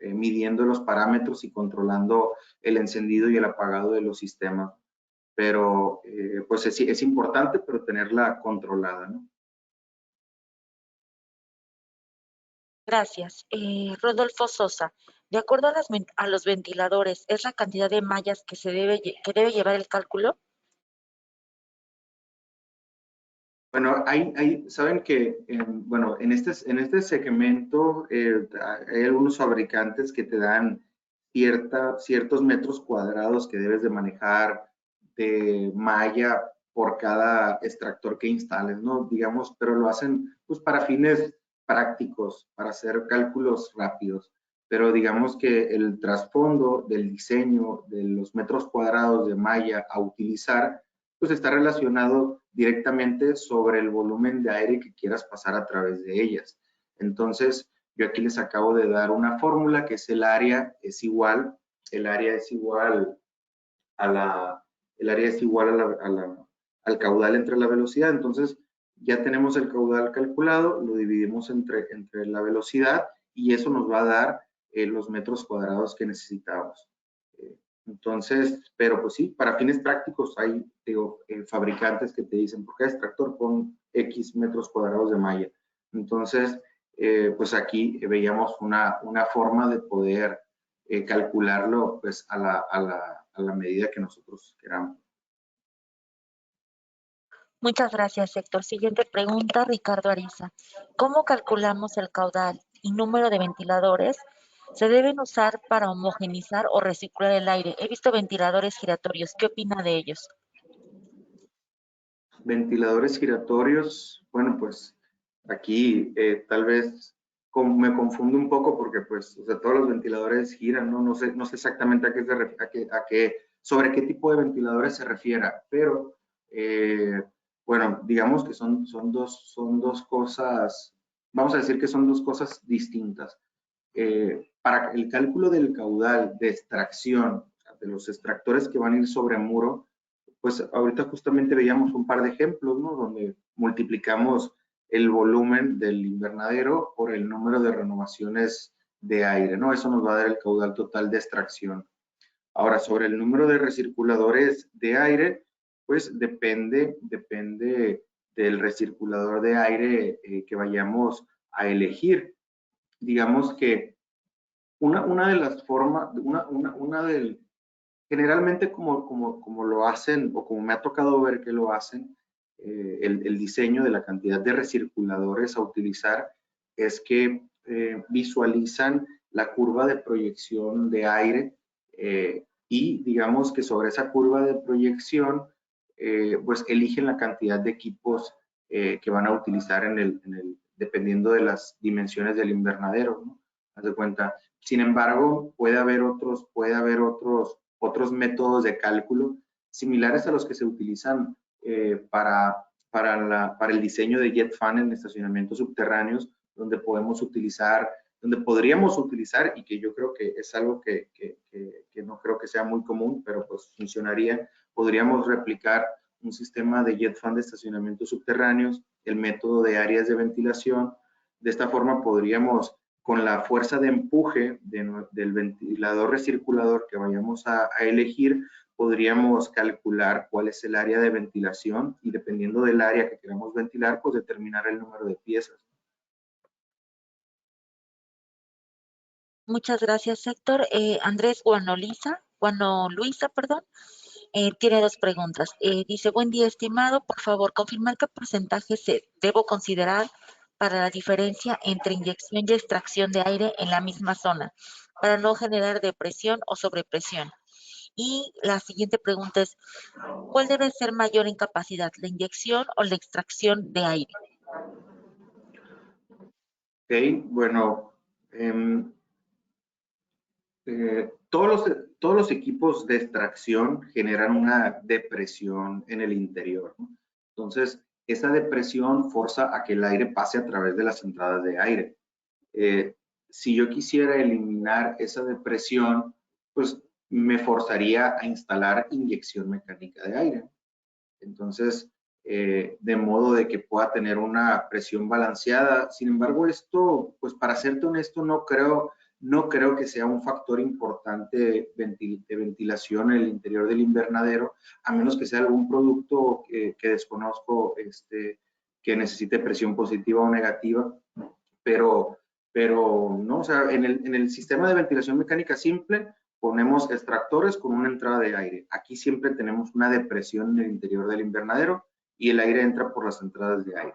midiendo los parámetros y controlando el encendido y el apagado de los sistemas, pero pues es importante, pero tenerla controlada, ¿no? Gracias. Rodolfo Sosa, de acuerdo a los ventiladores, ¿es la cantidad de mallas que que debe llevar el cálculo? Bueno, saben que, bueno, en este segmento hay algunos fabricantes que te dan ciertos metros cuadrados que debes de manejar de malla por cada extractor que instales, ¿no? Digamos, pero lo hacen pues para fines prácticos, para hacer cálculos rápidos. Pero digamos que el trasfondo del diseño de los metros cuadrados de malla a utilizar pues está relacionado directamente sobre el volumen de aire que quieras pasar a través de ellas. Entonces, yo aquí les acabo de dar una fórmula que es el área es igual al caudal entre la velocidad. Entonces, ya tenemos el caudal calculado, lo dividimos entre la velocidad y eso nos va a dar los metros cuadrados que necesitamos. Entonces, pero pues sí, para fines prácticos hay, digo, fabricantes que te dicen, por cada extractor pon X metros cuadrados de malla. Entonces, pues aquí veíamos una forma de poder calcularlo pues a la medida que nosotros queramos. Muchas gracias, Héctor. Siguiente pregunta, Ricardo Ariza. ¿Cómo calculamos el caudal y número de ventiladores? ¿Se deben usar para homogeneizar o recircular el aire? He visto ventiladores giratorios. ¿Qué opina de ellos? Ventiladores giratorios, bueno, pues aquí tal vez me confundo un poco porque pues, o sea, todos los ventiladores giran, ¿no? No sé exactamente sobre qué tipo de ventiladores se refiera, pero bueno, digamos que son dos cosas, vamos a decir que son dos cosas distintas. Para el cálculo del caudal de extracción, de los extractores que van a ir sobre muro, pues ahorita justamente veíamos un par de ejemplos, ¿no? Donde multiplicamos el volumen del invernadero por el número de renovaciones de aire, ¿no? Eso nos va a dar el caudal total de extracción. Ahora, sobre el número de recirculadores de aire, pues depende del recirculador de aire que vayamos a elegir. Digamos que una de las formas, generalmente como lo hacen o como me ha tocado ver que lo hacen, el diseño de la cantidad de recirculadores a utilizar, es que visualizan la curva de proyección de aire y digamos que sobre esa curva de proyección pues eligen la cantidad de equipos que van a utilizar dependiendo de las dimensiones del invernadero, ¿no? Haz de cuenta. Sin embargo, puede haber otros métodos de cálculo similares a los que se utilizan para el diseño de jet fan en estacionamientos subterráneos, donde podríamos utilizar, y que yo creo que es algo que no creo que sea muy común, pero pues funcionaría, podríamos replicar un sistema de jet fan de estacionamientos subterráneos, el método de áreas de ventilación. De esta forma podríamos, con la fuerza de empuje del ventilador recirculador que vayamos a elegir, podríamos calcular cuál es el área de ventilación y dependiendo del área que queramos ventilar, pues determinar el número de piezas. Muchas gracias, Héctor. Andrés Guanoluisa, perdón, tiene dos preguntas. Dice, buen día, estimado. Por favor, confirmar qué porcentaje debo considerar para la diferencia entre inyección y extracción de aire en la misma zona, para no generar depresión o sobrepresión. Y la siguiente pregunta es, ¿cuál debe ser mayor en capacidad, la inyección o la extracción de aire? Ok, bueno, todos los equipos de extracción generan una depresión en el interior, ¿no? Entonces, esa depresión forza a que el aire pase a través de las entradas de aire. Si yo quisiera eliminar esa depresión, pues me forzaría a instalar inyección mecánica de aire. Entonces, de modo de que pueda tener una presión balanceada. Sin embargo, esto, pues para serte honesto, no creo que sea un factor importante de ventilación en el interior del invernadero, a menos que sea algún producto que desconozco, que necesite presión positiva o negativa, pero no, o sea, en el sistema de ventilación mecánica simple ponemos extractores con una entrada de aire. Aquí siempre tenemos una depresión en el interior del invernadero y el aire entra por las entradas de aire.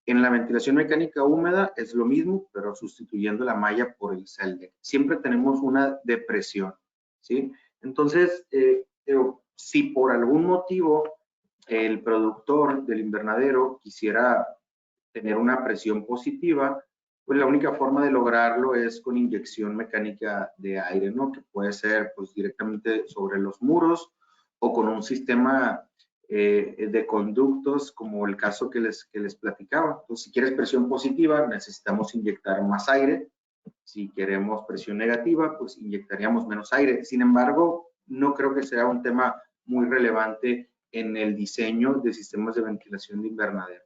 En la ventilación mecánica húmeda es lo mismo, pero sustituyendo la malla por el cell deck. Siempre tenemos una depresión, ¿sí? Entonces, si por algún motivo el productor del invernadero quisiera tener una presión positiva, pues la única forma de lograrlo es con inyección mecánica de aire, ¿no? Que puede ser pues directamente sobre los muros o con un sistema de conductos como el caso que les platicaba. Entonces, si quieres presión positiva, necesitamos inyectar más aire. Si queremos presión negativa, pues inyectaríamos menos aire. Sin embargo, no creo que sea un tema muy relevante en el diseño de sistemas de ventilación de invernadero.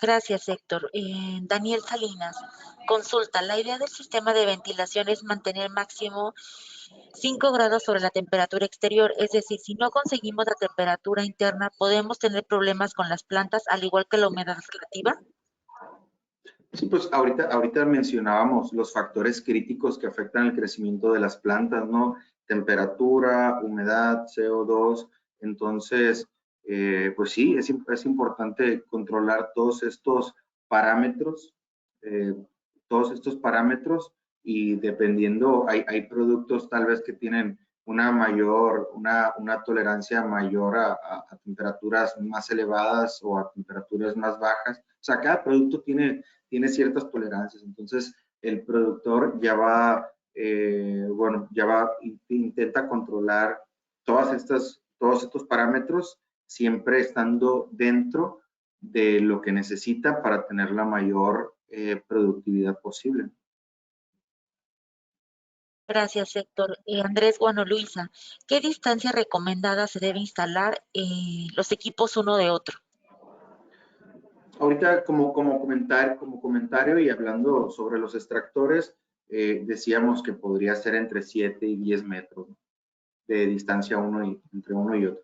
Gracias, Héctor. Daniel Salinas, consulta. La idea del sistema de ventilación es mantener máximo 5 grados sobre la temperatura exterior, es decir, si no conseguimos la temperatura interna, podemos tener problemas con las plantas, al igual que la humedad relativa. Sí, pues ahorita mencionábamos los factores críticos que afectan el crecimiento de las plantas, ¿no? Temperatura, humedad, CO2. Entonces, pues sí, es importante controlar parámetros, eh, todos estos parámetros y dependiendo, hay productos tal vez que tienen una tolerancia mayor a temperaturas más elevadas o a temperaturas más bajas. O sea, cada producto tiene ciertas tolerancias. Entonces, el productor intenta controlar todos estos parámetros, siempre estando dentro de lo que necesita para tener la mayor productividad posible. Gracias, Héctor. Andrés Guanoluisa, ¿qué distancia recomendada se debe instalar los equipos uno de otro? Ahorita como comentario y hablando sobre los extractores, decíamos que podría ser entre 7 y 10 metros de distancia entre uno y otro.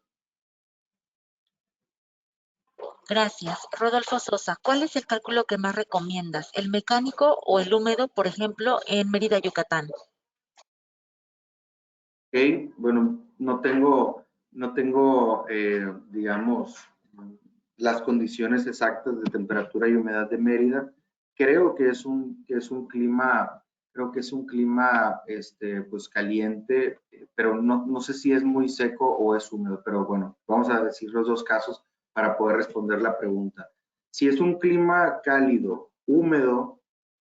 Gracias. Rodolfo Sosa, ¿cuál es el cálculo que más recomiendas? ¿El mecánico o el húmedo, por ejemplo, en Mérida, Yucatán? Ok, bueno, no tengo digamos, las condiciones exactas de temperatura y humedad de Mérida. Creo que es un clima, pues caliente, pero no sé si es muy seco o es húmedo, pero bueno, vamos a decir los dos casos para poder responder la pregunta. Si es un clima cálido, húmedo,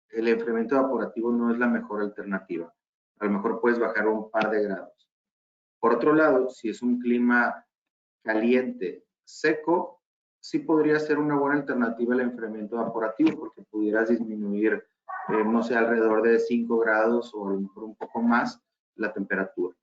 el enfriamiento evaporativo no es la mejor alternativa. A lo mejor puedes bajar un par de grados. Por otro lado, si es un clima caliente, seco, sí podría ser una buena alternativa el enfriamiento evaporativo porque pudieras disminuir, no sé, alrededor de 5 grados o a lo mejor un poco más la temperatura.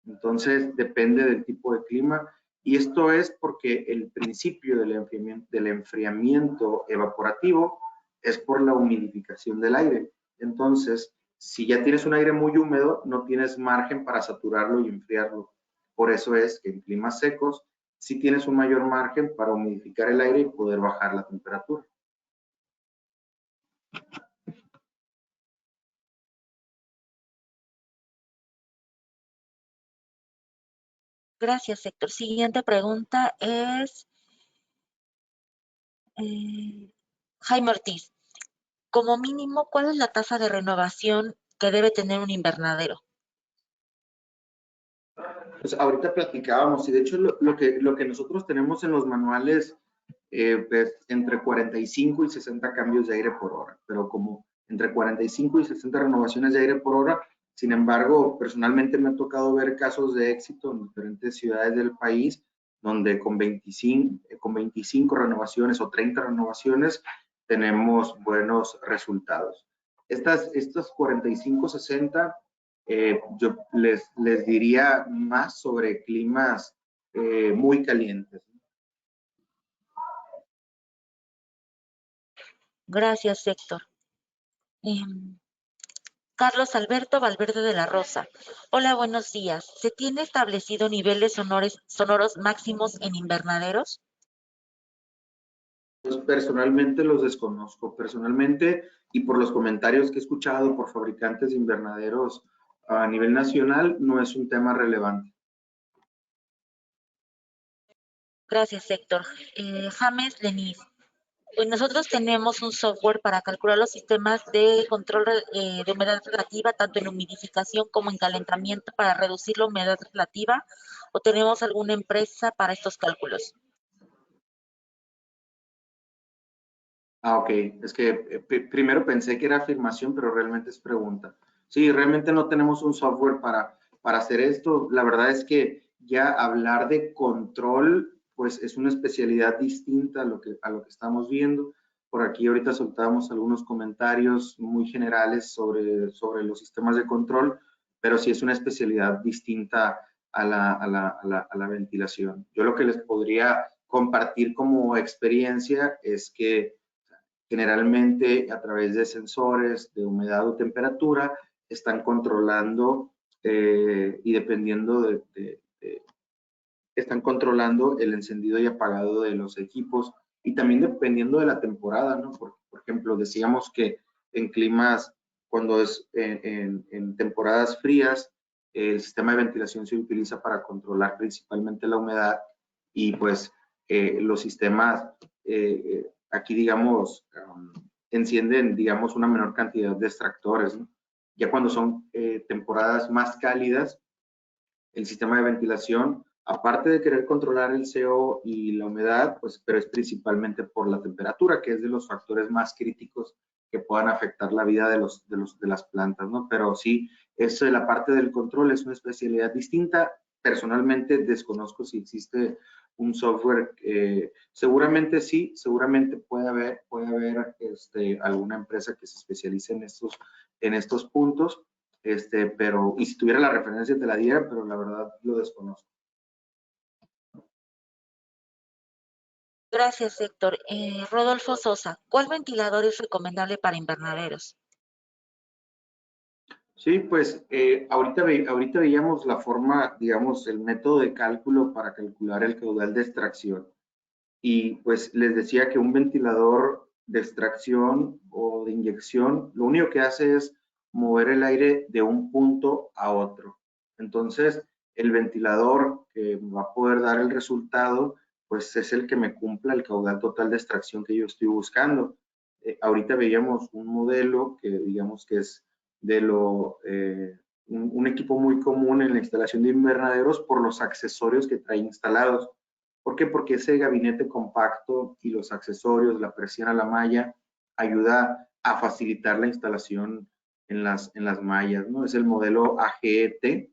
Entonces, depende del tipo de clima y esto es porque el principio del enfriamiento evaporativo es por la humidificación del aire. Entonces, si ya tienes un aire muy húmedo, no tienes margen para saturarlo y enfriarlo. Por eso es que en climas secos sí tienes un mayor margen para humidificar el aire y poder bajar la temperatura. Gracias, Héctor. Siguiente pregunta es Jaime Ortiz. Como mínimo, ¿cuál es la tasa de renovación que debe tener un invernadero? Pues ahorita platicábamos y de hecho lo que nosotros tenemos en los manuales, pues, entre 45 y 60 cambios de aire por hora, pero como entre 45 y 60 renovaciones de aire por hora. Sin embargo, personalmente me ha tocado ver casos de éxito en diferentes ciudades del país donde con 25 renovaciones o 30 renovaciones tenemos buenos resultados. Estas 45-60, yo les diría más sobre climas muy calientes. Gracias, Héctor. Carlos Alberto Valverde de la Rosa. Hola, buenos días. ¿Se tiene establecido niveles sonoros máximos en invernaderos? Pues personalmente los desconozco, personalmente, y por los comentarios que he escuchado por fabricantes de invernaderos a nivel nacional, no es un tema relevante. Gracias, Héctor. James Denis. Pues nosotros tenemos un software para calcular los sistemas de control de humedad relativa, tanto en humidificación como en calentamiento, para reducir la humedad relativa, o tenemos alguna empresa para estos cálculos. Ah, ok. Es que primero pensé que era afirmación, pero realmente es pregunta. Sí, realmente no tenemos un software para hacer esto. La verdad es que ya hablar de control, pues es una especialidad distinta a lo que estamos viendo. Por aquí ahorita soltábamos algunos comentarios muy generales sobre los sistemas de control, pero sí es una especialidad distinta a la ventilación. Yo lo que les podría compartir como experiencia es que generalmente a través de sensores de humedad o temperatura están controlando y dependiendo están controlando el encendido y apagado de los equipos y también dependiendo de la temporada, ¿no? Por ejemplo, decíamos que en climas, cuando es en temporadas frías, el sistema de ventilación se utiliza para controlar principalmente la humedad y pues los sistemas aquí, digamos, encienden, digamos, una menor cantidad de extractores, ¿no? Ya cuando son temporadas más cálidas, el sistema de ventilación, aparte de querer controlar el CO y la humedad, pues, pero es principalmente por la temperatura, que es de los factores más críticos que puedan afectar la vida de las plantas, ¿no? Pero sí, eso de la parte del control es una especialidad distinta. Personalmente desconozco si existe un software, seguramente sí, seguramente puede haber alguna empresa que se especialice en estos puntos, pero, y si tuviera la referencia te la diera, pero la verdad lo desconozco. Gracias, Héctor. Rodolfo Sosa. ¿Cuál ventilador es recomendable para invernaderos? Sí, pues ahorita veíamos la forma, digamos, el método de cálculo para calcular el caudal de extracción. Y pues les decía que un ventilador de extracción o de inyección, lo único que hace es mover el aire de un punto a otro. Entonces, el ventilador que va a poder dar el resultado, pues es el que me cumpla el caudal total de extracción que yo estoy buscando. Ahorita veíamos un modelo que digamos que es de un equipo muy común en la instalación de invernaderos por los accesorios que trae instalados. ¿Por qué? Porque ese gabinete compacto y los accesorios, la presión a la malla, ayuda a facilitar la instalación en las mallas, ¿no? Es el modelo AGET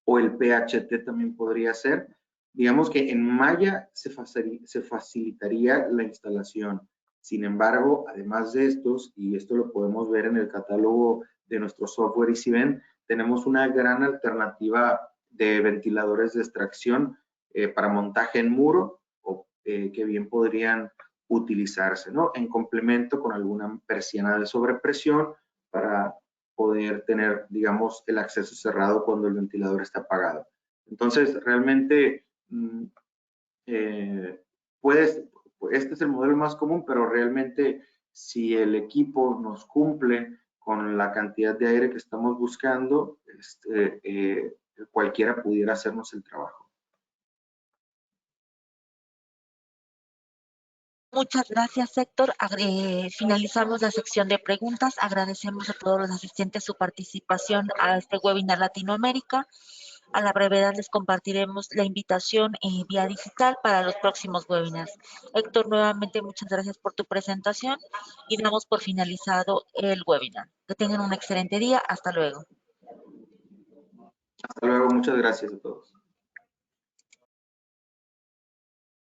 o el PHT también podría ser. Digamos que en malla se facilitaría la instalación. Sin embargo, además de estos, y esto lo podemos ver en el catálogo de nuestro software EasyVent, tenemos una gran alternativa de ventiladores de extracción para montaje en muro o que bien podrían utilizarse, ¿no? En complemento con alguna persiana de sobrepresión para poder tener, digamos, el acceso cerrado cuando el ventilador está apagado. Entonces, realmente, este es el modelo más común, pero realmente si el equipo nos cumple con la cantidad de aire que estamos buscando, cualquiera pudiera hacernos el trabajo. Muchas gracias, Héctor. Finalizamos la sección de preguntas. Agradecemos a todos los asistentes su participación a este webinar Latinoamérica. A la brevedad les compartiremos la invitación vía digital para los próximos webinars. Héctor, nuevamente muchas gracias por tu presentación y damos por finalizado el webinar. Que tengan un excelente día. Hasta luego. Hasta luego. Muchas gracias a todos.